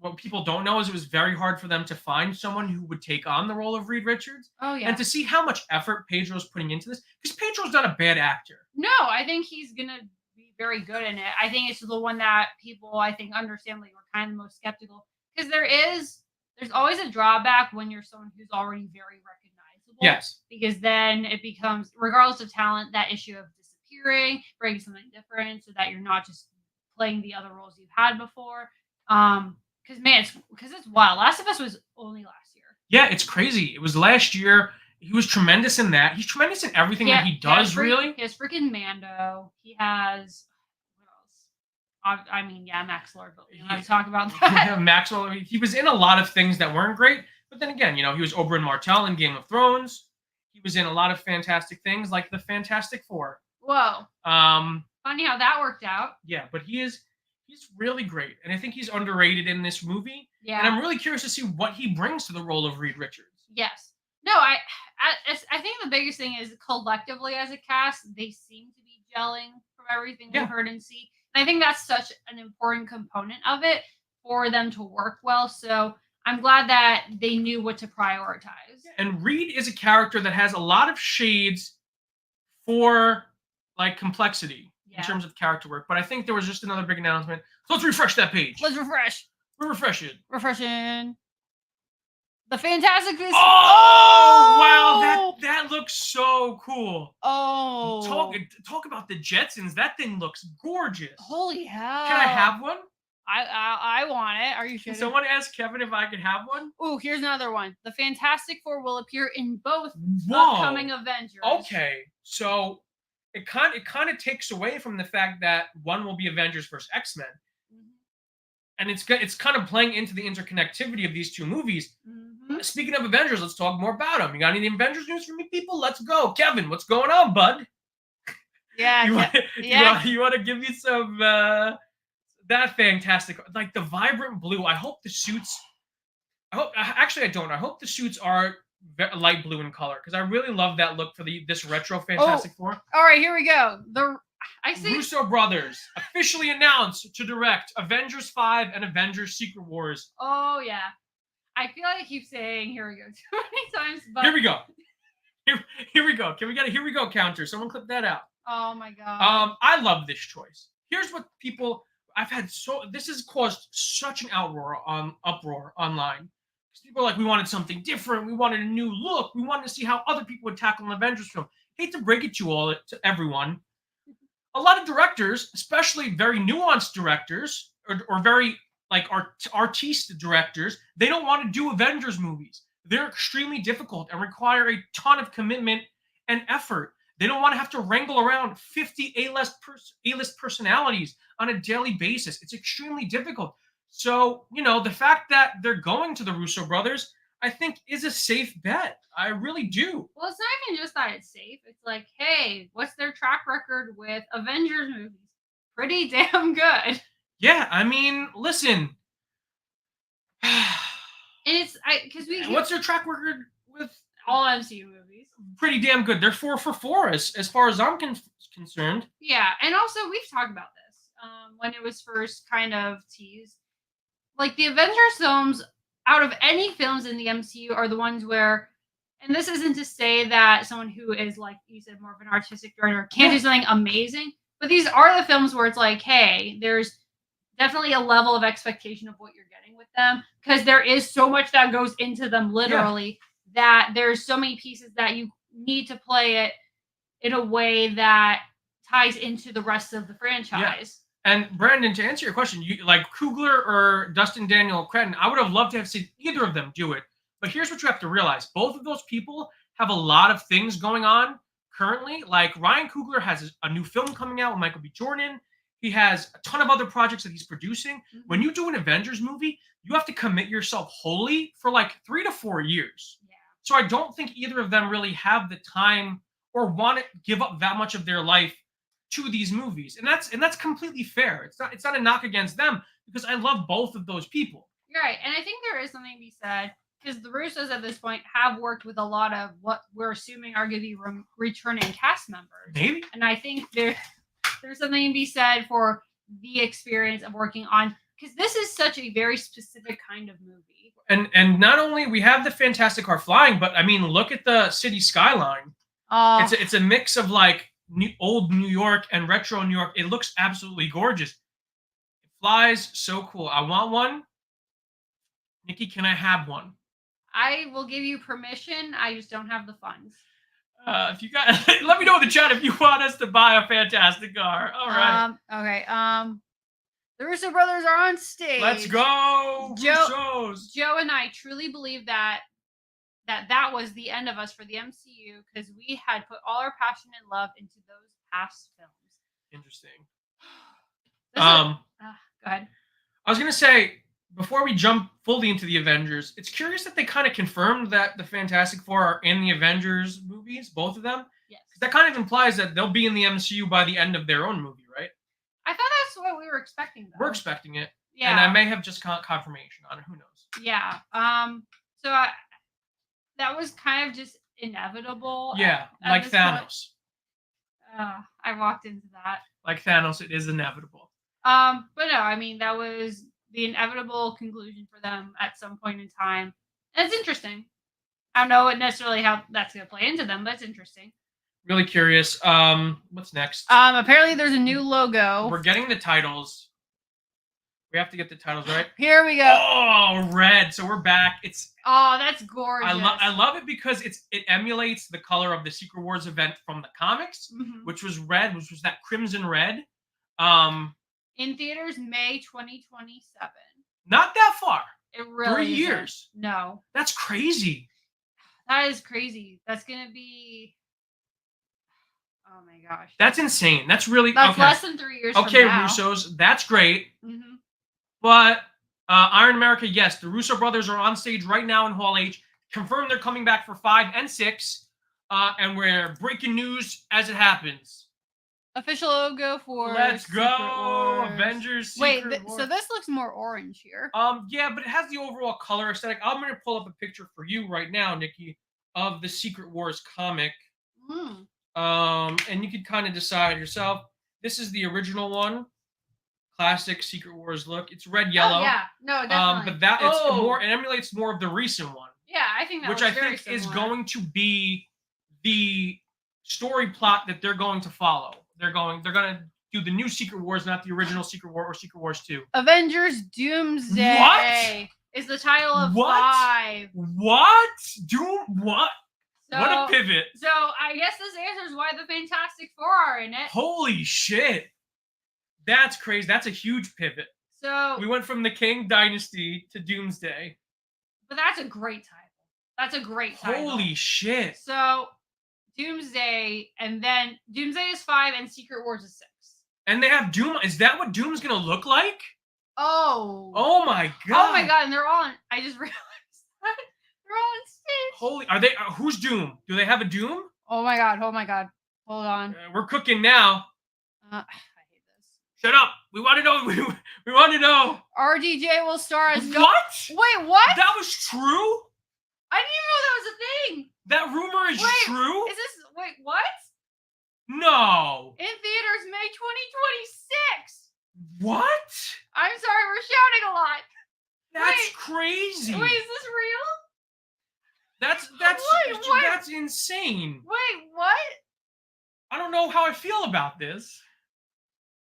What people don't know is it was very hard for them to find someone who would take on the role of Reed Richards. Oh, yeah. And to see how much effort Pedro's putting into this, because Pedro's not a bad actor. No, I think he's going to be very good in it. I think it's the one that people, I think, understandably were kind of the most skeptical. Because there's always a drawback when you're someone who's already very recognizable. Yes. Because then it becomes, regardless of talent, that issue of disappearing, bringing something different so that you're not just playing the other roles you've had before. Because it's wild. Last of Us was only last year. Yeah, it's crazy. It was last year. He was tremendous in that. He's tremendous in everything that he does, really. He has freaking Mando. He has... What else? I mean, Max Lord, but we don't have to talk about that. Yeah, Max Lord. He was in a lot of things that weren't great, but then again, he was Oberyn Martell in Game of Thrones. He was in a lot of fantastic things, like the Fantastic Four. Whoa. Funny how that worked out. Yeah, but he's really great, and I think he's underrated in this movie. Yeah. And I'm really curious to see what he brings to the role of Reed Richards. Yes. No, I think the biggest thing is collectively as a cast, they seem to be gelling from everything we've heard and see. And I think that's such an important component of it for them to work well. So I'm glad that they knew what to prioritize. And Reed is a character that has a lot of shades for like complexity. In terms of character work, but I think there was just another big announcement. So let's refresh that page. Let's refresh. We're refreshing. Refreshing. The Fantastic Beasts. Oh, wow, that looks so cool. Oh, talk about the Jetsons. That thing looks gorgeous. Holy hell! Can I have one? I want it. Are you sure? Someone asked Kevin if I could have one. Oh, here's another one. The Fantastic Four will appear in both upcoming Avengers. Okay, so. It kind of takes away from the fact that one will be Avengers versus X-Men, and it's kind of playing into the interconnectivity of these two movies. Speaking of Avengers, let's talk more about them. You got any Avengers news for me, people? Let's go, Kevin. What's going on, bud? Yeah, you want to give me some that fantastic, like the vibrant blue. I hope the suits. I don't. I hope the suits are light blue in color because I really love that look for this retro Fantastic Four. All right, here we go. Russo brothers officially announced to direct Avengers 5 and Avengers Secret Wars. Oh yeah, I feel like I keep saying "here we go" too many times. But here we go. Here we go. Can we get a "here we go" counter? Someone clip that out. Oh my god. I love this choice. Here's what people this has caused such an uproar online. People are like, we wanted something different. We wanted a new look. We wanted to see how other people would tackle an Avengers film. Hate to break it to everyone. A lot of directors, especially very nuanced directors or very like artiste directors, they don't want to do Avengers movies. They're extremely difficult and require a ton of commitment and effort. They don't want to have to wrangle around 50 A-list personalities on a daily basis. It's extremely difficult. So, the fact that they're going to the Russo brothers, I think is a safe bet. I really do. Well, it's not even just that it's safe. It's like, hey, what's their track record with Avengers movies? Pretty damn good. Yeah, I mean, listen. And it's because we What's their track record with all MCU movies? Pretty damn good. They're 4 for 4 as far as I'm concerned. Yeah, and also we've talked about this when it was first kind of teased. Like the Avengers films, out of any films in the MCU, are the ones where, and this isn't to say that someone who is, like you said, more of an artistic director can't do something amazing, but these are the films where it's like, hey, there's definitely a level of expectation of what you're getting with them, because there is so much that goes into them literally, that there's so many pieces that you need to play it in a way that ties into the rest of the franchise. And Brandon, to answer your question, you like Coogler or Dustin Daniel Cretton, I would have loved to have seen either of them do it. But here's what you have to realize. Both of those people have a lot of things going on currently. Like Ryan Coogler has a new film coming out with Michael B. Jordan. He has a ton of other projects that he's producing. Mm-hmm. When you do an Avengers movie, you have to commit yourself wholly for like 3 to 4 years. Yeah. So I don't think either of them really have the time or want to give up that much of their life to these movies, and that's completely fair. It's not a knock against them, because I love both of those people. You're right, and I think there is something to be said, because the Russos at this point have worked with a lot of what we're assuming are going to be returning cast members. Maybe, and I think there's something to be said for the experience of working on, because this is such a very specific kind of movie. And not only we have the Fantastic Car flying, but I mean, look at the city skyline. It's a mix of like old New York and retro New York. It looks absolutely gorgeous. It flies so cool. I want one. Nikki, can I have one? I will give you permission. I just don't have the funds. If you got, let me know in the chat if you want us to buy a Fantastic Car. All right. Okay. The Russo brothers are on stage. Let's go. Joe and I truly believe that was the end of us for the MCU, because we had put all our passion and love into those past films. Interesting. Go ahead. I was gonna say, before we jump fully into the Avengers, it's curious that they kind of confirmed that the Fantastic Four are in the Avengers movies, both of them. Yes. That kind of implies that they'll be in the MCU by the end of their own movie, right? I thought that's what we were expecting, though. We're expecting it. Yeah. And I may have just got confirmation on it. Who knows? Yeah. So that was kind of just inevitable. Yeah, like Thanos. I walked into that. Like Thanos, it is inevitable. But no, I mean, that was the inevitable conclusion for them at some point in time. And it's interesting. I don't know necessarily how that's going to play into them, but it's interesting. Really curious. What's next? Apparently there's a new logo. We're getting the titles. We have to get the titles right. Here we go. Oh, red. So we're back. That's gorgeous. I love it because it emulates the color of the Secret Wars event from the comics, which was red, which was that crimson red. In theaters, May 2027. Not that far. It really 3 years. No. That's crazy. That is crazy. That's gonna be. Oh my gosh. That's insane. That's really. That's okay. less than 3 years. Okay, from now. Russos. That's great. But Iron America, yes, the Russo brothers are on stage right now in Hall H. Confirmed they're coming back for 5 and 6. And we're breaking news as it happens. Official logo for. Let's go, Avengers. Wait, so this looks more orange here. Yeah, but it has the overall color aesthetic. I'm gonna pull up a picture for you right now, Nikki, of the Secret Wars comic. And you can kind of decide yourself. This is the original one. Classic Secret Wars look. It's red, yellow. Oh, yeah, no, definitely. But that it's more. It emulates more of the recent one. Yeah, I think that. Which I think is going to be the story plot that they're going to follow. They're gonna do the new Secret Wars, not the original Secret War or Secret Wars 2. Avengers Doomsday. What? Is the title of 5. What? What? So, what a pivot. So I guess this answers why the Fantastic Four are in it. Holy shit. That's crazy. That's a huge pivot. So we went from the King Dynasty to Doomsday. But that's a great title. That's a great title. Holy shit. So Doomsday, and then Doomsday is 5 and Secret Wars is 6. And they have Doom. Is that what Doom's gonna look like? Oh my god. Oh my god, and they're all on, I just realized that. They're all on stage. Holy, are they who's Doom? Do they have a Doom? Oh my god. Hold on. We're cooking now. I hate this. Shut up. We want to know. We want to know. RDJ will star as... What? Wait, what? That was true? I didn't even know that was a thing. That rumor is true? Is this... Wait, what? No. In theaters May 2026. What? I'm sorry, we're shouting a lot. That's crazy. Wait, is this real? That's insane. Wait, what? I don't know how I feel about this.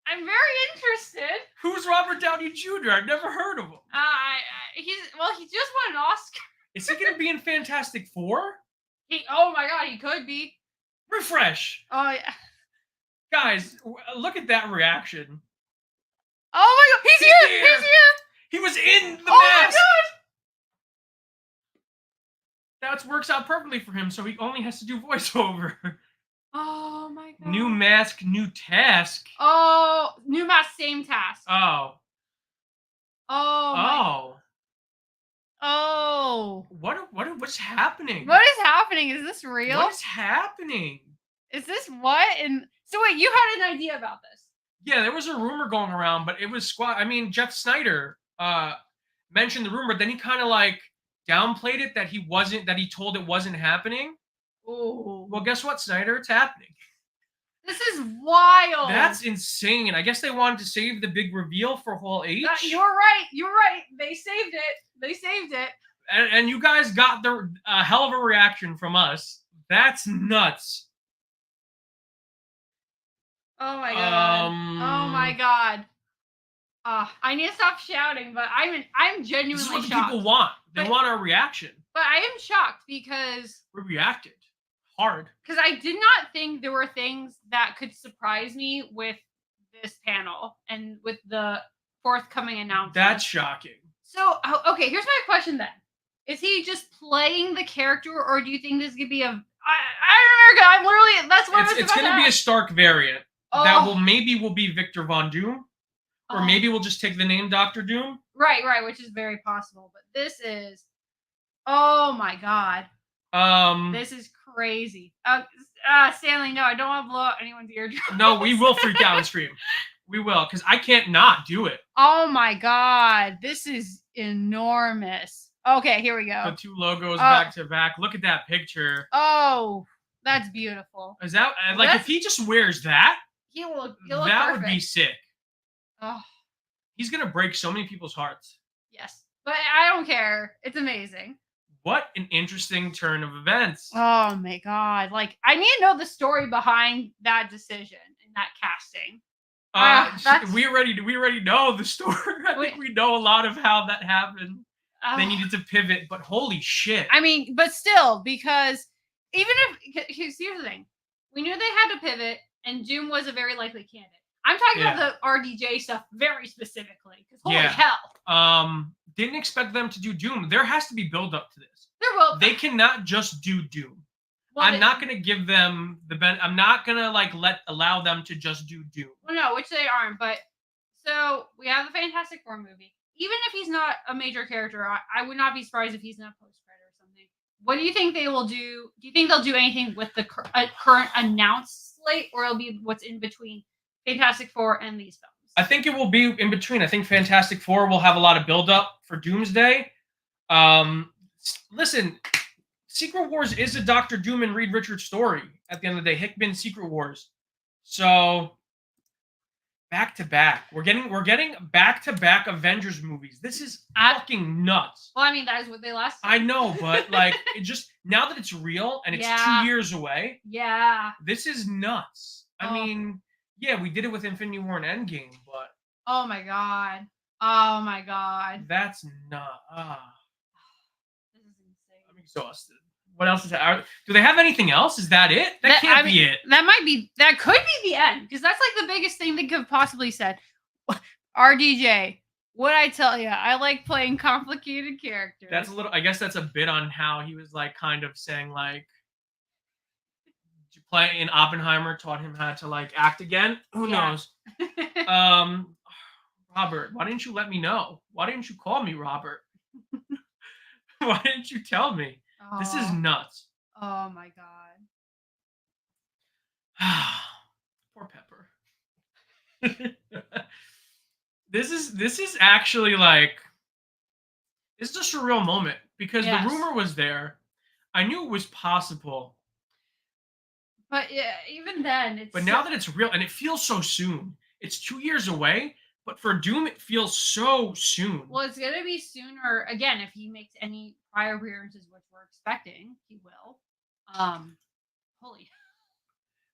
I'm very interested. Who's Robert Downey Jr.? I've never heard of him. He just won an Oscar. Is he gonna be in Fantastic Four? Oh my god, he could be. Refresh. Oh yeah. Guys, look at that reaction. Oh my god, he's here! He's here! He was in the mask! Oh my god! That works out perfectly for him, so he only has to do voiceover. Oh my god. New mask, new task. Oh, new mask, same task. Oh. What's happening? What is happening? Is this real? What is happening? Is this what? And so wait, you had an idea about this? Yeah, there was a rumor going around, but it was Jeff Snyder mentioned the rumor, then he kind of like downplayed it that he told it wasn't happening. Oh. Well, guess what, Snyder? It's happening. This is wild. That's insane. I guess they wanted to save the big reveal for Hall H. You're right. You're right. They saved it. And you guys got the hell of a reaction from us. That's nuts. Oh my god. Oh my god. I need to stop shouting, but I'm genuinely this is what shocked. People want. They want our reaction. But I am shocked because we reacted hard. Because I did not think there were things that could surprise me with this panel and with the forthcoming announcement. That's shocking. So, okay, here's my question then. Is he just playing the character, or do you think this could be a... I'm literally... That's what it's going to be a Stark variant. Oh. That will be Victor Von Doom. Or maybe we'll just take the name Dr. Doom. Right, which is very possible. But this is... Oh my god. This is crazy. Stanley, no, I don't want to blow out anyone's eardrums. No, we will freak out and scream. We will, because I can't not do it. Oh my god. This is enormous. Okay, here we go. The two logos back to back. Look at that picture. Oh, that's beautiful. Is that if he just wears that? He'll look that perfect. Would be sick. Oh. He's gonna break so many people's hearts. Yes, but I don't care. It's amazing. What an interesting turn of events. Oh my god! Like, I need to know the story behind that decision and that casting. We already know the story. I think we know a lot of how that happened. They needed to pivot, but holy shit! I mean, but still, because even here's the thing, we knew they had to pivot, and Doom was a very likely candidate. I'm talking about the RDJ stuff very specifically, because holy hell. Didn't expect them to do Doom. There has to be build up to this. There will. They cannot just do Doom. Well, I'm not gonna give them I'm not gonna allow them to just do Doom. Well, no, which they aren't. But so we have the Fantastic Four movie. Even if he's not a major character, I would not be surprised if he's in a post-credit or something. What do you think they will do? Do you think they'll do anything with the current announced slate, or it'll be what's in between Fantastic Four and these films? I think it will be in between. I think Fantastic Four will have a lot of build-up for Doomsday. Listen, Secret Wars is a Dr. Doom and Reed Richards story at the end of the day. Hickman Secret Wars. So back to back. We're getting back to back Avengers movies. This is fucking nuts. Well, I mean, that is what they last did. I know, but it just now that it's real and it's 2 years away. Yeah. This is nuts. I mean, yeah, we did it with Infinity War and Endgame, but oh my god. Oh my god. That's not This is insane. I'm exhausted. What else is that? Do they have anything else? Is that it? That can't be it. That could be the end, because that's like the biggest thing they could have possibly said. RDJ, what'd I tell you? I like playing complicated characters. That's I guess that's a bit on how he was kind of saying play in Oppenheimer taught him how to act again. Who knows? Robert, why didn't you let me know? Why didn't you call me, Robert? Why didn't you tell me? This is nuts. Oh my god. Poor Pepper. This is actually like, it's just a real moment because the rumor was there. I knew it was possible. But yeah, even then, it's. But now that it's real, and it feels so soon. It's 2 years away, but for Doom, it feels so soon. Well, it's gonna be sooner again if he makes any prior appearances, which we're expecting he will. Holy.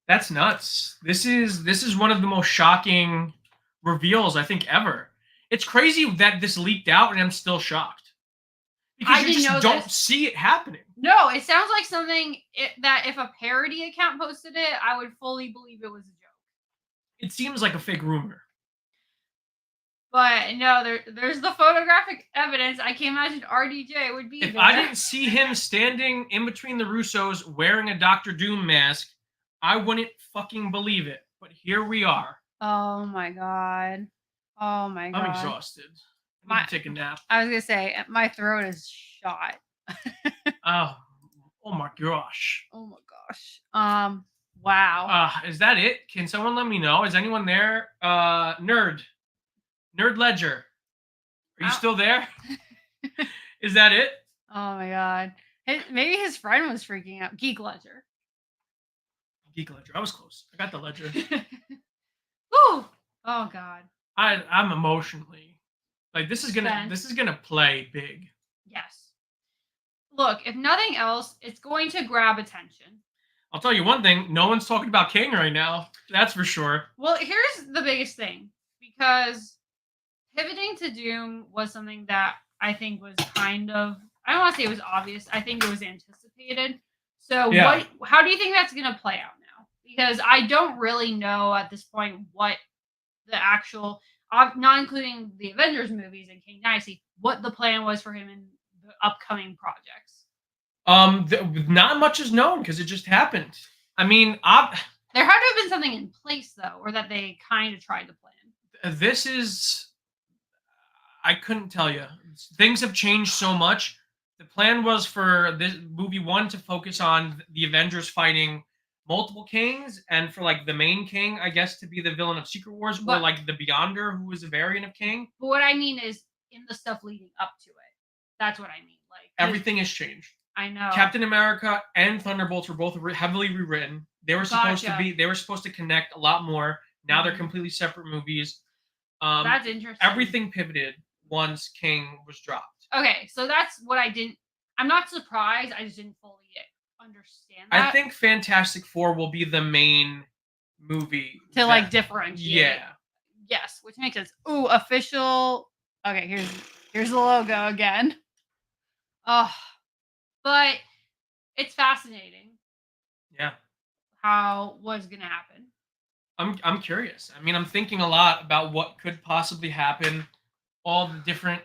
That's nuts. This is one of the most shocking reveals I think ever. It's crazy that this leaked out, and I'm still shocked. Because you just don't see it happening. No, it sounds like something that if a parody account posted it, I would fully believe it was a joke. It seems like a fake rumor. But no, there's the photographic evidence. I can't imagine RDJ would be if there. I didn't see him standing in between the Russos wearing a Dr. Doom mask, I wouldn't fucking believe it. But here we are. Oh my god. Oh my god. I'm exhausted. I need to take a nap. I was gonna say my throat is shot. Oh my gosh. Oh my gosh. Wow. Is that it? Can someone let me know? Is anyone there? Nerd Ledger. Are you still there? Is that it? Oh my god. Maybe his friend was freaking out. Geek Ledger. I was close. I got the Ledger. Woo! Oh god. I'm emotionally like this is gonna play big. Yes. Look, if nothing else, it's going to grab attention. I'll tell you one thing, no one's talking about King right now. That's for sure. Well, here's the biggest thing. Because pivoting to Doom was something that I think was kind of, I don't want to say it was obvious. I think it was anticipated. So how do you think that's going to play out now? Because I don't really know at this point what the actual, not including the Avengers movies and King Dynasty, what the plan was for him in the upcoming projects. Not much is known because it just happened. I mean, there had to have been something in place though, or that they kind of tried to plan. This is, I couldn't tell you. Things have changed so much. The plan was for this movie 1 to focus on the Avengers fighting multiple kings, and for like the main king, I guess, to be the villain of Secret Wars, or like the Beyonder, who is a variant of King. But what I mean is in the stuff leading up to it. That's what I mean. Like everything has changed. I know. Captain America and Thunderbolts were both heavily rewritten. They were supposed to connect a lot more. Now they're completely separate movies. That's interesting. Everything pivoted once King was dropped. Okay, so that's what I'm not surprised. I just didn't fully understand that. I think Fantastic Four will be the main movie to like differentiate. Yeah. Yes, which makes sense. Ooh, official. Okay, here's the logo again. Oh, but it's fascinating. Yeah. How what's gonna happen? I'm curious. I mean, I'm thinking a lot about what could possibly happen, all the different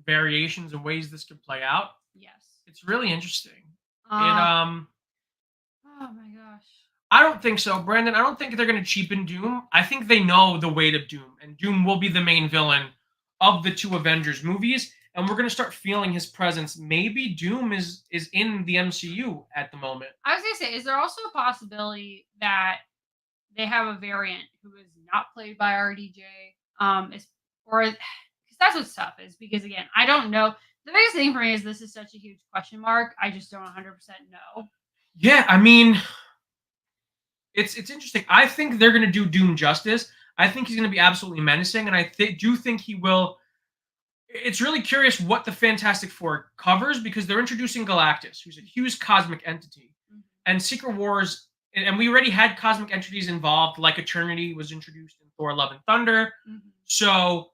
variations and ways this could play out. Yes. It's really interesting. Oh my gosh. I don't think so, Brandon. I don't think they're going to cheapen Doom. I think they know the weight of Doom, and Doom will be the main villain of the 2 Avengers movies, and we're going to start feeling his presence. Maybe Doom is in the MCU at the moment. I was going to say, is there also a possibility that they have a variant who is not played by RDJ? Because that's what's tough is because, again, I don't know. The biggest thing for me is this is such a huge question mark. I just don't 100% know. Yeah, I mean, it's interesting. I think they're going to do Doom justice. I think he's going to be absolutely menacing, and I do think he will. It's really curious what the Fantastic Four covers because they're introducing Galactus, who's a huge cosmic entity, and Secret Wars. And we already had cosmic entities involved, like Eternity was introduced in Thor: Love and Thunder. So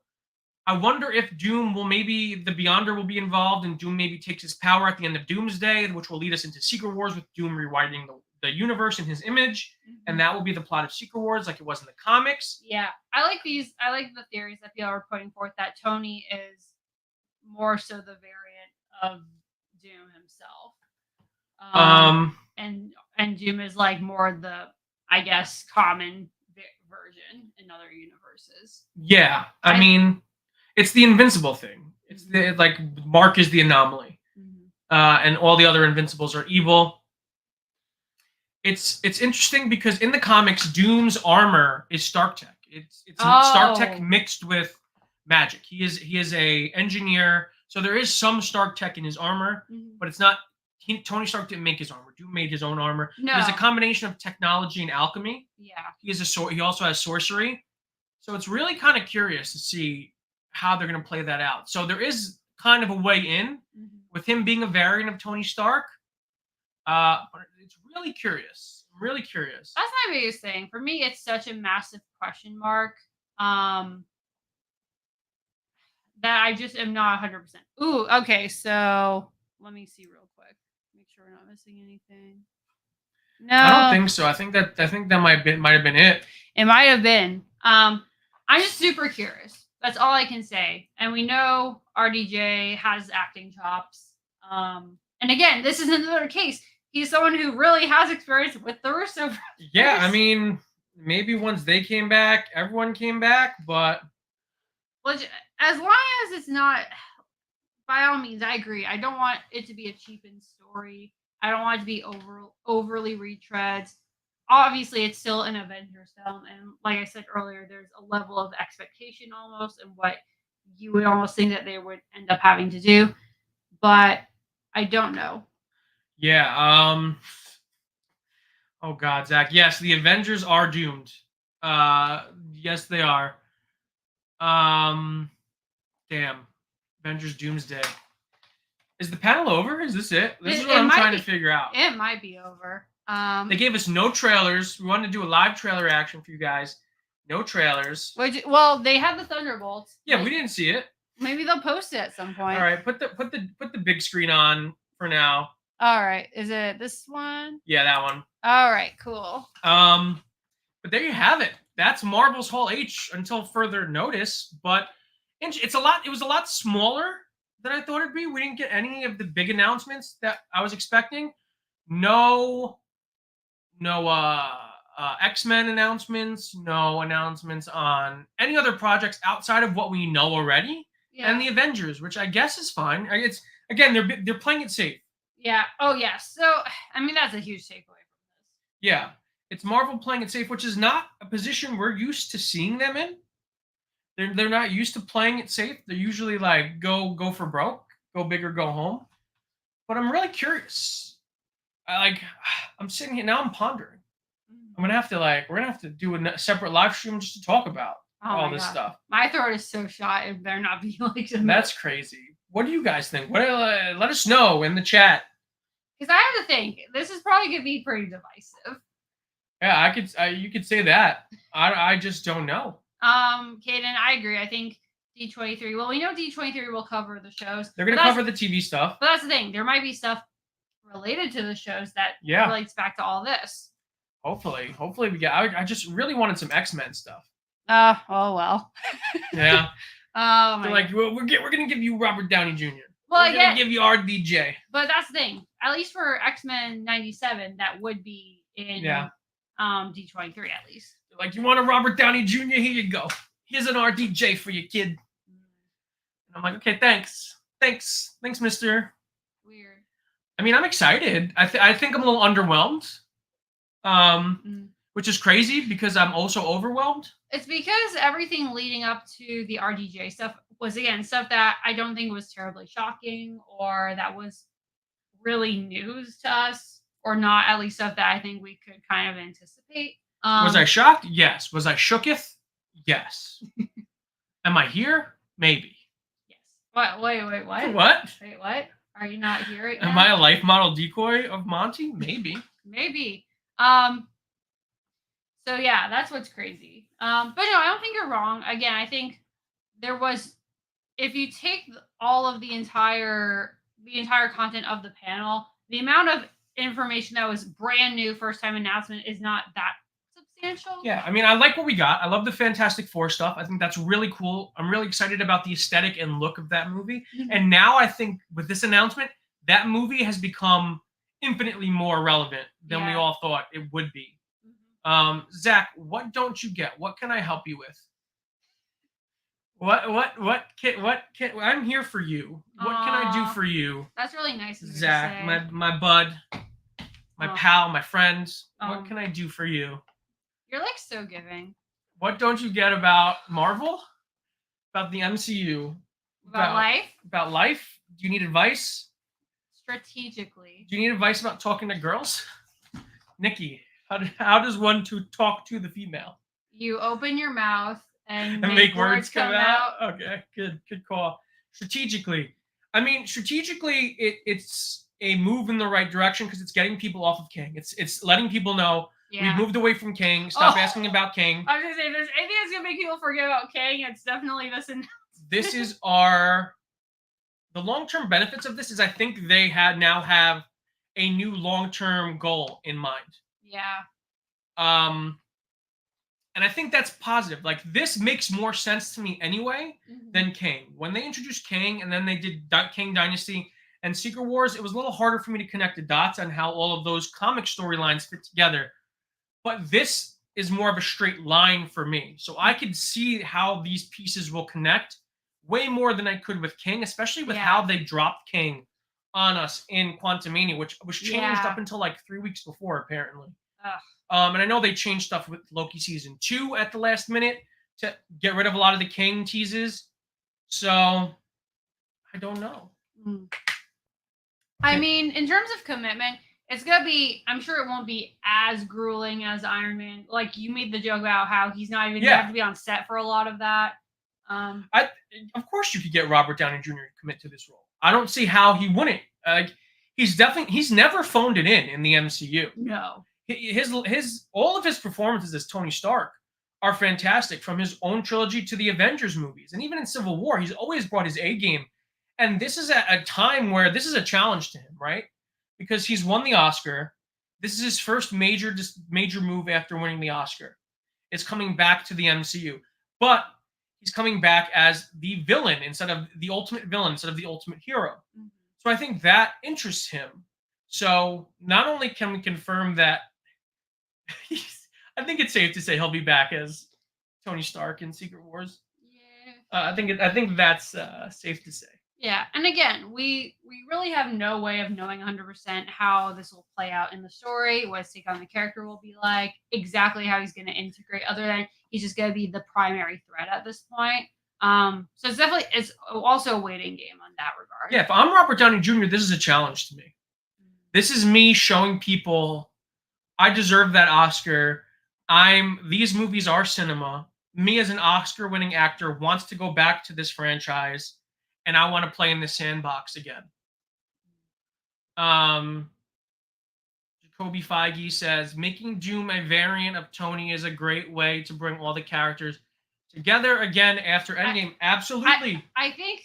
I wonder if Doom the Beyonder will be involved, and Doom maybe takes his power at the end of Doomsday, which will lead us into Secret Wars with Doom rewriting the universe in his image, and that will be the plot of Secret Wars like it was in the comics. Yeah, I like the theories that people are putting forth that Tony is more so the variant of Doom himself. And Doom is like more the, I guess, common version in other universes. Yeah, I mean, it's the Invincible thing. It's like Mark is the anomaly, and all the other Invincibles are evil. It's interesting because in the comics, Doom's armor is Stark Tech. It's Stark Tech mixed with magic. He is a engineer, so there is some Stark tech in his armor, but it's not. Tony Stark didn't make his armor. Doom made his own armor. No. There's a combination of technology and alchemy. Yeah. He also has sorcery. So it's really kind of curious to see how they're going to play that out. So there is kind of a way in with him being a variant of Tony Stark. But it's really curious. I'm really curious. That's my biggest thing. For me, it's such a massive question mark. That I just am not 100%. Ooh, okay. So let me see real quick. Make sure we're not missing anything. No, I don't think so. I think that might have been it. It might have been. I'm just super curious. That's all I can say. And we know RDJ has acting chops. And again, this is another case. He's someone who really has experience with the Russo brothers. Yeah, I mean, maybe once they came back, everyone came back, but as long as it's not, by all means, I agree. I don't want it to be a cheapened story. I don't want it to be overly retreads. Obviously, it's still an Avengers film, and like I said earlier, there's a level of expectation almost, and what you would almost think that they would end up having to do, but I don't know. Yeah. Oh God, Zach. Yes, the Avengers are doomed. Yes, they are. Damn. Avengers Doomsday. Is the panel over? Is this it? This is what I'm trying to figure out. It might be over. They gave us no trailers. We wanted to do a live trailer action for you guys. No trailers. Well, they had the Thunderbolts. Yeah, we didn't see it. Maybe they'll post it at some point. All right, put the big screen on for now. All right, is it this one? Yeah, that one. All right, cool. But there you have it. That's Marvel's Hall H until further notice. But it's a lot. It was a lot smaller than I thought it'd be. We didn't get any of the big announcements that I was expecting. No X-Men announcements. No announcements on any other projects outside of what we know already. Yeah. And the Avengers, which I guess is fine. It's again, they're playing it safe. Yeah. Oh, yeah. So, I mean, that's a huge takeaway from this. Yeah. It's Marvel playing it safe, which is not a position we're used to seeing them in. They're not used to playing it safe. They're usually like, go for broke, go big or go home. But I'm really curious. I'm sitting here, now I'm pondering. We're going to have to do a separate live stream just to talk about all this stuff. My throat is so shot. It better not be like that. That's crazy. What do you guys think? Let us know in the chat. Because I have to think, this is probably going to be pretty divisive. Yeah, you could say that. I just don't know. Kaden, I agree. I think D23. Well, we know D23 will cover the shows. They're going to cover the TV stuff. But that's the thing. There might be stuff related to the shows that relates back to all this. Hopefully we get. I just really wanted some X-Men stuff. Oh well. Yeah. Oh They're like, well, we're gonna give you Robert Downey Jr. Well, we're gonna give you RDJ. But that's the thing. At least for X-Men '97, that would be in D23 at least. They're like, you want a Robert Downey Jr.? Here you go. Here's an RDJ for you, kid. And I'm like, okay, thanks, mister. Weird. I mean, I'm excited. I think I'm a little underwhelmed. Which is crazy because I'm also overwhelmed. It's because everything leading up to the RDJ stuff was, again, stuff that I don't think was terribly shocking or that was really news to us, or not at least stuff that I think we could kind of anticipate. Was I shocked? Yes. Was I shooketh? Yes. Am I here? Maybe. Yes. What? Wait, what? What? Wait, what? Are you not here right now? Am I a life model decoy of Monty? Maybe. Maybe. So yeah, that's what's crazy. But no, I don't think you're wrong. Again, I think there was, if you take all of the entire content of the panel, the amount of information that was brand new, first time announcement is not that substantial. Yeah, I mean, I like what we got. I love the Fantastic Four stuff. I think that's really cool. I'm really excited about the aesthetic and look of that movie. Mm-hmm. And now I think with this announcement, that movie has become infinitely more relevant than we all thought it would be. Zach, what don't you get? What can I help you with? What can I'm here for you. What can I do for you? That's really nice of you, Zach, my bud, my pal, my friend. What can I do for you? You're like so giving. What don't you get about Marvel? about the MCU, About life? About life? Do you need advice? Strategically. Do you need advice about talking to girls? Nikki, how does one talk to the female? You open your mouth and make words come out. Okay, good call. Strategically, I mean, it's a move in the right direction because it's getting people off of King. It's letting people know we've moved away from King. Stop asking about King. I was gonna say, if there's anything that's gonna make people forget about King, it's definitely this announcement. This is the long-term benefits of this is I think they now have a new long-term goal in mind. Yeah. And I think that's positive. Like, this makes more sense to me anyway than King. When they introduced King and then they did King Dynasty and Secret Wars, it was a little harder for me to connect the dots on how all of those comic storylines fit together. But this is more of a straight line for me. So I could see how these pieces will connect way more than I could with King, especially with how they dropped King on us in Quantumania, which was changed up until like 3 weeks before, apparently. And I know they changed stuff with Loki season 2 at the last minute to get rid of a lot of the King teases. So I don't know. I mean, in terms of commitment, it's gonna be. I'm sure it won't be as grueling as Iron Man. Like, you made the joke about how he's not even gonna have to be on set for a lot of that. Of course, you could get Robert Downey Jr. to commit to this role. I don't see how he wouldn't. He's never phoned it in the MCU. No. All of his performances as Tony Stark are fantastic, from his own trilogy to the Avengers movies, and even in Civil War, he's always brought his A game. And this is a time where this is a challenge to him, right? Because he's won the Oscar. This is his first major move after winning the Oscar. It's coming back to the MCU, but he's coming back as the villain instead of the ultimate hero. So I think that interests him. So not only can we confirm that I think it's safe to say he'll be back as Tony Stark in Secret Wars. Yeah. I think that's safe to say. Yeah, and again, we really have no way of knowing 100% how this will play out in the story, what his take on the character will be like, exactly how he's going to integrate, other than he's just going to be the primary threat at this point. So it's also a waiting game on that regard. Yeah, if I'm Robert Downey Jr., this is a challenge to me. This is me showing people I deserve that Oscar. These movies are cinema. Me as an Oscar-winning actor wants to go back to this franchise, and I want to play in the sandbox again. Jacoby Feige says, making Doom a variant of Tony is a great way to bring all the characters together again after Endgame. Absolutely. I think,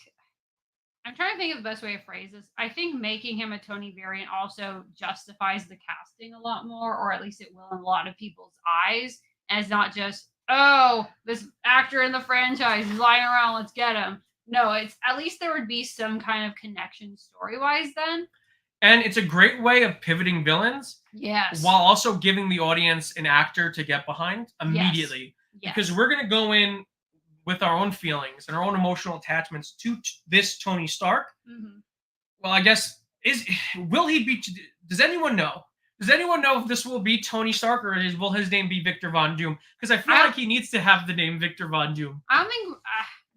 I'm trying to think of the best way to phrase this. I think making him a Tony variant also justifies the casting a lot more, or at least it will in a lot of people's eyes, as not just, oh, this actor in the franchise is lying around, let's get him. No, it's at least there would be some kind of connection story-wise then. And it's a great way of pivoting villains. Yes. While also giving the audience an actor to get behind immediately. Yes. Because we're going to go in with our own feelings and our own emotional attachments to this Tony Stark. Well, I guess, will he be, does anyone know? Does anyone know if this will be Tony Stark, or will his name be Victor Von Doom? Because I feel like he needs to have the name Victor Von Doom. I don't think...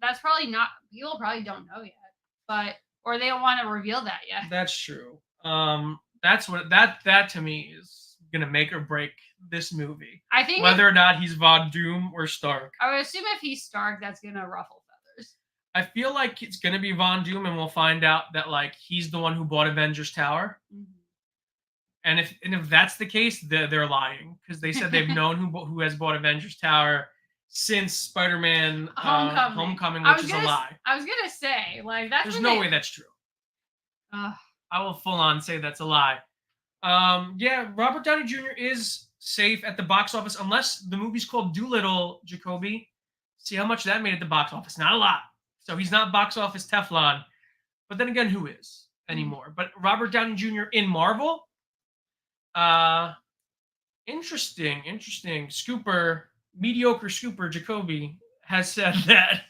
that's probably not. People probably don't know yet, or they don't want to reveal that yet. That's true. That's what that to me is gonna make or break this movie. I think whether or not he's Von Doom or Stark. I would assume if he's Stark, that's gonna ruffle feathers. I feel like it's gonna be Von Doom, and we'll find out that like he's the one who bought Avengers Tower. And if that's the case, they're lying, because they said they've known who has bought Avengers Tower since Spider-Man Homecoming, which is a lie. I was gonna say, like, that's there's no way that's true. I will full on say that's a lie. Yeah, Robert Downey Jr. is safe at the box office, unless the movie's called Doolittle, Jacoby. See how much that made at the box office. Not a lot. So he's not box office Teflon. But then again, who is anymore? But Robert Downey Jr. in Marvel? Interesting. Mediocre Scooper Jacoby has said that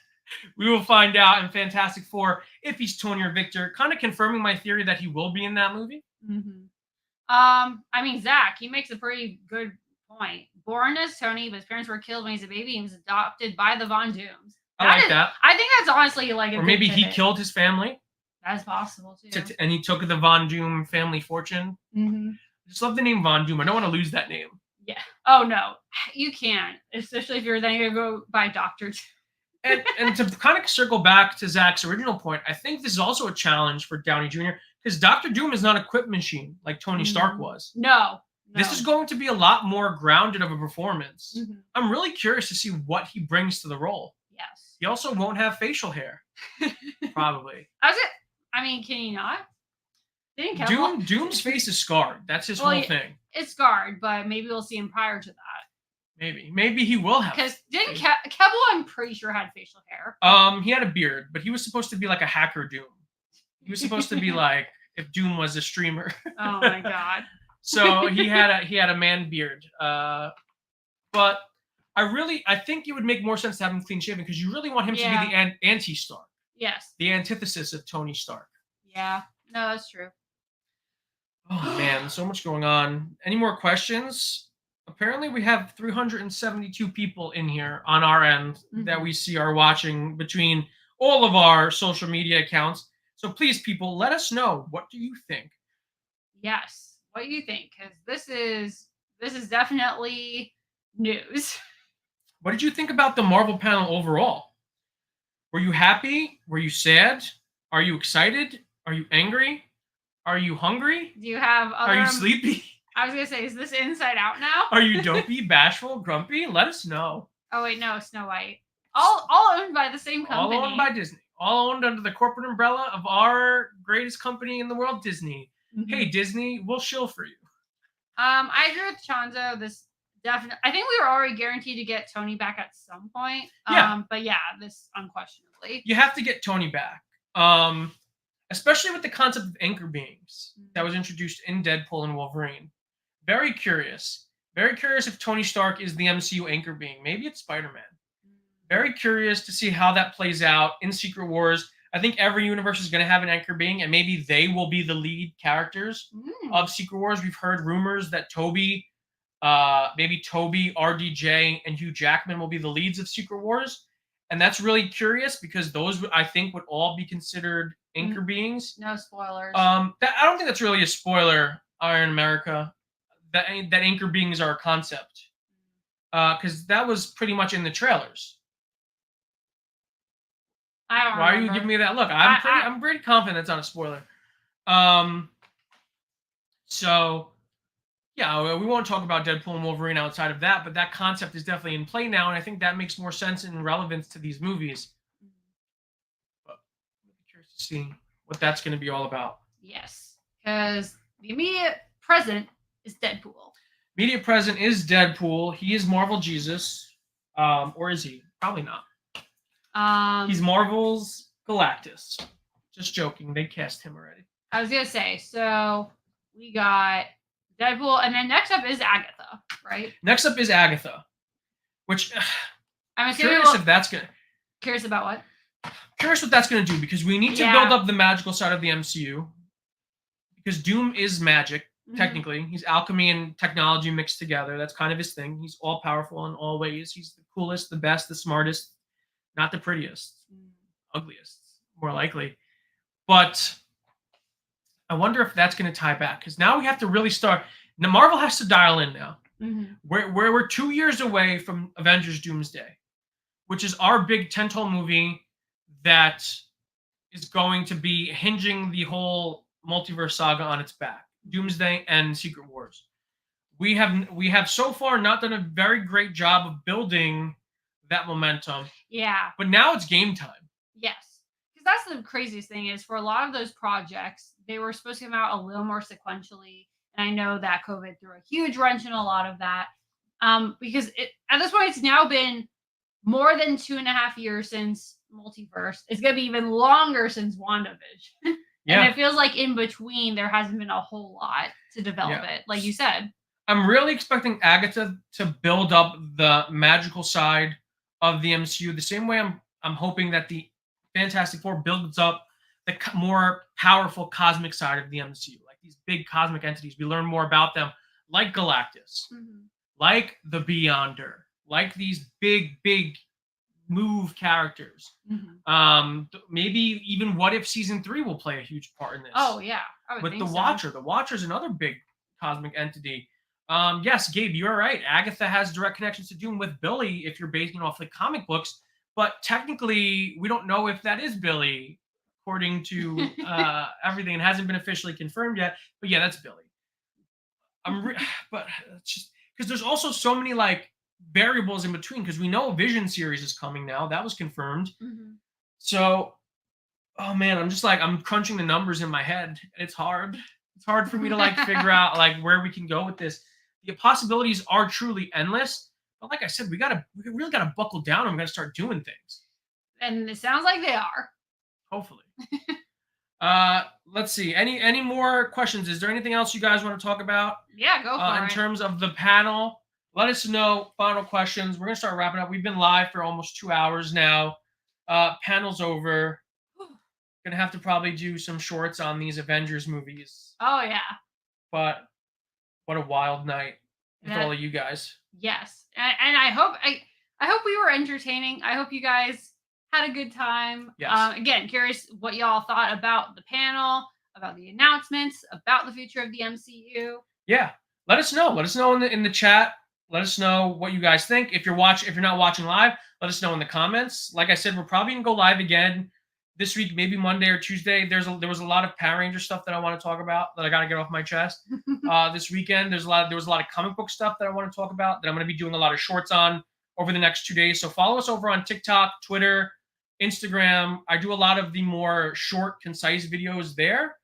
we will find out in Fantastic Four if he's Tony or Victor, kind of confirming my theory that he will be in that movie. I mean, Zach, he makes a pretty good point. Born as Tony, but his parents were killed when he was a baby and was adopted by the Von Dooms. I like that. I think that's honestly like or maybe he killed his family. That's possible too. And he took the Von Doom family fortune. Mm-hmm. I just love the name Von Doom. I don't want to lose that name. Yeah. Oh no, you can't, especially if you're then going to go by Doctor. And to kind of circle back to Zach's original point, I think this is also a challenge for Downey Jr. because Dr. Doom is not a quip machine like Tony Stark was. No. This is going to be a lot more grounded of a performance. Mm-hmm. I'm really curious to see what he brings to the role. Yes. He also won't have facial hair. Probably. I mean, can he not? Doom's face is scarred. That's his whole thing. It's scarred, but maybe we'll see him prior to that. Maybe he will have. Because didn't Kevin, I'm pretty sure, had facial hair. He had a beard, but he was supposed to be like a hacker Doom. He was supposed to be like if Doom was a streamer. Oh my god. So he had a man beard. But I think it would make more sense to have him clean shaven because you really want him to be the anti-Stark. Yes. The antithesis of Tony Stark. Yeah. No, that's true. Oh man, so much going on. Any more questions? Apparently we have 372 people in here on our end that we see are watching between all of our social media accounts. So please, people, let us know. What do you think? Yes. What do you think? Because this is definitely news. What did you think about the Marvel panel overall? Were you happy? Were you sad? Are you excited? Are you angry? Are you hungry? Do you have other... Are you sleepy? I was going to say, is this Inside Out now? Are you dopey, bashful, grumpy? Let us know. Oh, wait, no, Snow White. All owned by the same company. All owned by Disney. All owned under the corporate umbrella of our greatest company in the world, Disney. Mm-hmm. Hey, Disney, we'll shill for you. I agree with Chonzo. This definitely... I think we were already guaranteed to get Tony back at some point. Yeah. But yeah, this unquestionably. You have to get Tony back. Especially with the concept of anchor beings that was introduced in Deadpool and Wolverine. Very curious. Very curious if Tony Stark is the MCU anchor being. Maybe it's Spider-Man. Very curious to see how that plays out in Secret Wars. I think every universe is going to have an anchor being, and maybe they will be the lead characters of Secret Wars. We've heard rumors that maybe Toby, RDJ, and Hugh Jackman will be the leads of Secret Wars. And that's really curious because those, I think, would all be considered anchor beings. No spoilers. I don't think that's really a spoiler, Iron America. That anchor beings are a concept. Because that was pretty much in the trailers. I don't Why remember. are you giving me that look? I'm pretty confident that's not a spoiler. So, yeah, we won't talk about Deadpool and Wolverine outside of that, but that concept is definitely in play now, and I think that makes more sense and relevance to these movies. But I'm curious to see what that's going to be all about. Yes, because the immediate present is Deadpool. Immediate present is Deadpool. He is Marvel Jesus. Or is he? Probably not. He's Marvel's Galactus. Just joking. They cast him already. I was going to say, so we got Deadpool, and then next up is Agatha, right? Next up is Agatha, which I'm curious if that's going to... Curious about what? Curious what that's going to do, because we need to build up the magical side of the MCU. Because Doom is magic, technically. He's alchemy and technology mixed together. That's kind of his thing. He's all-powerful in all ways. He's the coolest, the best, the smartest. Not the prettiest. Ugliest, more likely. But I wonder if that's going to tie back. Because now we have to really start... Now Marvel has to dial in now. We're 2 years away from Avengers Doomsday, which is our big tentpole movie that is going to be hinging the whole multiverse saga on its back. Doomsday and Secret Wars. We have so far not done a very great job of building that momentum. Yeah. But now it's game time. Yes. Because that's the craziest thing is for a lot of those projects, they were supposed to come out a little more sequentially. And I know that COVID threw a huge wrench in a lot of that. Because at this point, it's now been more than 2.5 years since MontyVerse. It's going to be even longer since WandaVision. Yeah. And it feels like in between, there hasn't been a whole lot to develop it, like you said. I'm really expecting Agatha to build up the magical side of the MCU the same way I'm hoping that the Fantastic Four builds up the more powerful cosmic side of the MCU. Like these big cosmic entities. We learn more about them, like Galactus, like the Beyonder, like these big move characters. Maybe even What If Season 3 will play a huge part in this. Oh yeah, I would with think the so. Watcher. The Watcher is another big cosmic entity. Yes, Gabe, you're right. Agatha has direct connections to Doom with Billy if you're basing it off the comic books, but technically we don't know if that is Billy, according to everything. It hasn't been officially confirmed yet, but yeah, that's Billy. But it's just because there's also so many like variables in between, because we know a Vision series is coming now. That was confirmed. So, oh man, I'm crunching the numbers in my head. It's hard. It's hard for me to like figure out like where we can go with this. The possibilities are truly endless. But like I said, we really gotta buckle down and we gotta start doing things. And it sounds like they are. Hopefully. Let's see. Any more questions? Is there anything else you guys want to talk about? Yeah, go for it. In terms of the panel, let us know. Final questions. We're gonna start wrapping up. We've been live for almost 2 hours now. Panel's over. Gonna have to probably do some shorts on these Avengers movies. Oh yeah. But what a wild night with all of you guys. Yes, and I hope we were entertaining. I hope you guys had a good time. Yes. Again, curious what y'all thought about the panel, about the announcements, about the future of the MCU. Yeah, let us know. Let us know in the chat. Let us know what you guys think. If you're not watching live, let us know in the comments. Like I said, we're probably gonna go live again this week, maybe Monday or Tuesday. There was a lot of Power Ranger stuff that I want to talk about that I got to get off my chest. This weekend, there was a lot of comic book stuff that I want to talk about that I'm going to be doing a lot of shorts on over the next 2 days. So follow us over on TikTok, Twitter, Instagram. I do a lot of the more short, concise videos there.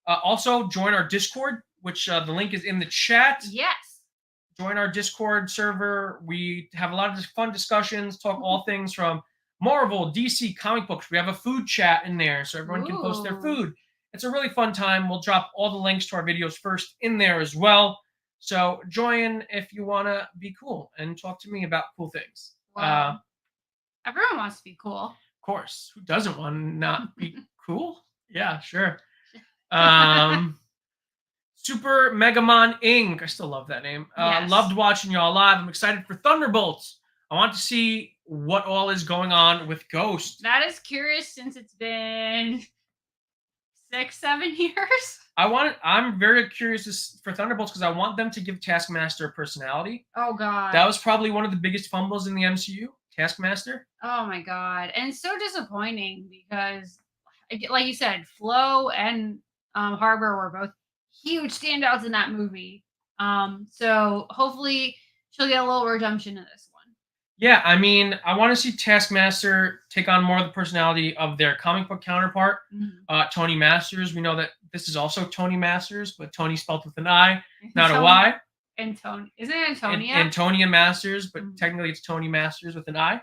Also, join our Discord, which the link is in the chat. Yes. Join our Discord server. We have a lot of fun discussions, talk all things from Marvel, DC, comic books. We have a food chat in there so everyone can post their food. It's a really fun time. We'll drop all the links to our videos first in there as well. So join if you want to be cool and talk to me about cool things. Wow. Everyone wants to be cool. Of course. Who doesn't want to not be cool? Yeah, sure. Super Megamon Inc. I still love that name. Yes. Loved watching y'all live. I'm excited for Thunderbolts. I want to see what all is going on with Ghost. That is curious since it's been 6-7 years. I'm very curious for Thunderbolts because I want them to give Taskmaster a personality. Oh god. That was probably one of the biggest fumbles in the MCU, Taskmaster. Oh my god. And so disappointing because like you said, Flo and Harbor were both huge standouts in that movie. So hopefully she'll get a little redemption in this one. Yeah, I mean, I want to see Taskmaster take on more of the personality of their comic book counterpart, Tony Masters. We know that this is also Tony Masters, but Tony spelled with an I, not a Y. Isn't it Antonia? Antonia Masters, but technically it's Tony Masters with an I.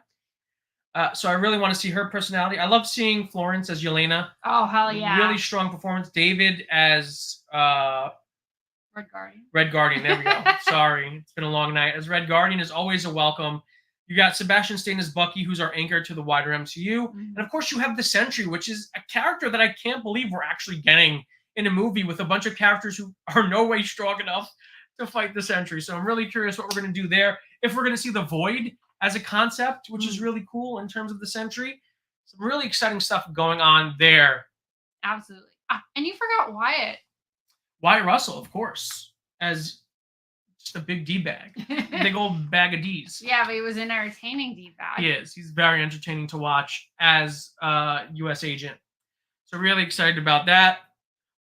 So I really want to see her personality. I love seeing Florence as Yelena. Oh, hell yeah. Really strong performance. David as Red Guardian. Red Guardian, there we go. Sorry, it's been a long night. As Red Guardian is always a welcome. You got Sebastian Stan as Bucky, who's our anchor to the wider MCU. And of course, you have the Sentry, which is a character that I can't believe we're actually getting in a movie with a bunch of characters who are no way strong enough to fight the Sentry. So I'm really curious what we're going to do there. If we're going to see the Void as a concept, which is really cool in terms of the Sentry. Some really exciting stuff going on there. Absolutely. And you forgot Wyatt. Wyatt Russell, of course, as just a big D-bag. Big old bag of Ds. Yeah, but he was an entertaining D-bag. He is. He's very entertaining to watch as a U.S. agent. So really excited about that.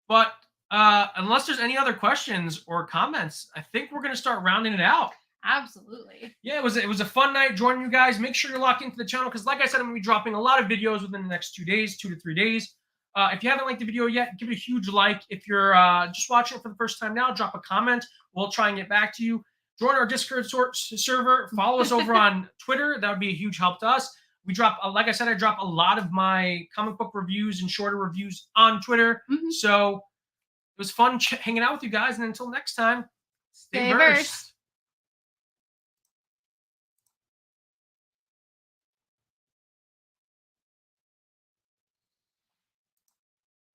But unless there's any other questions or comments, I think we're going to start rounding it out. Absolutely. Yeah, it was a fun night joining you guys. Make sure you're locked into the channel because, like I said, I'm going to be dropping a lot of videos within the next 2 days, 2 to 3 days. If you haven't liked the video yet, give it a huge like. If you're just watching it for the first time now, drop a comment. We'll try and get back to you. Join our Discord server. Follow us over on Twitter. That would be a huge help to us. We drop, like I said, I drop a lot of my comic book reviews and shorter reviews on Twitter. So it was fun hanging out with you guys. And until next time, stay versed.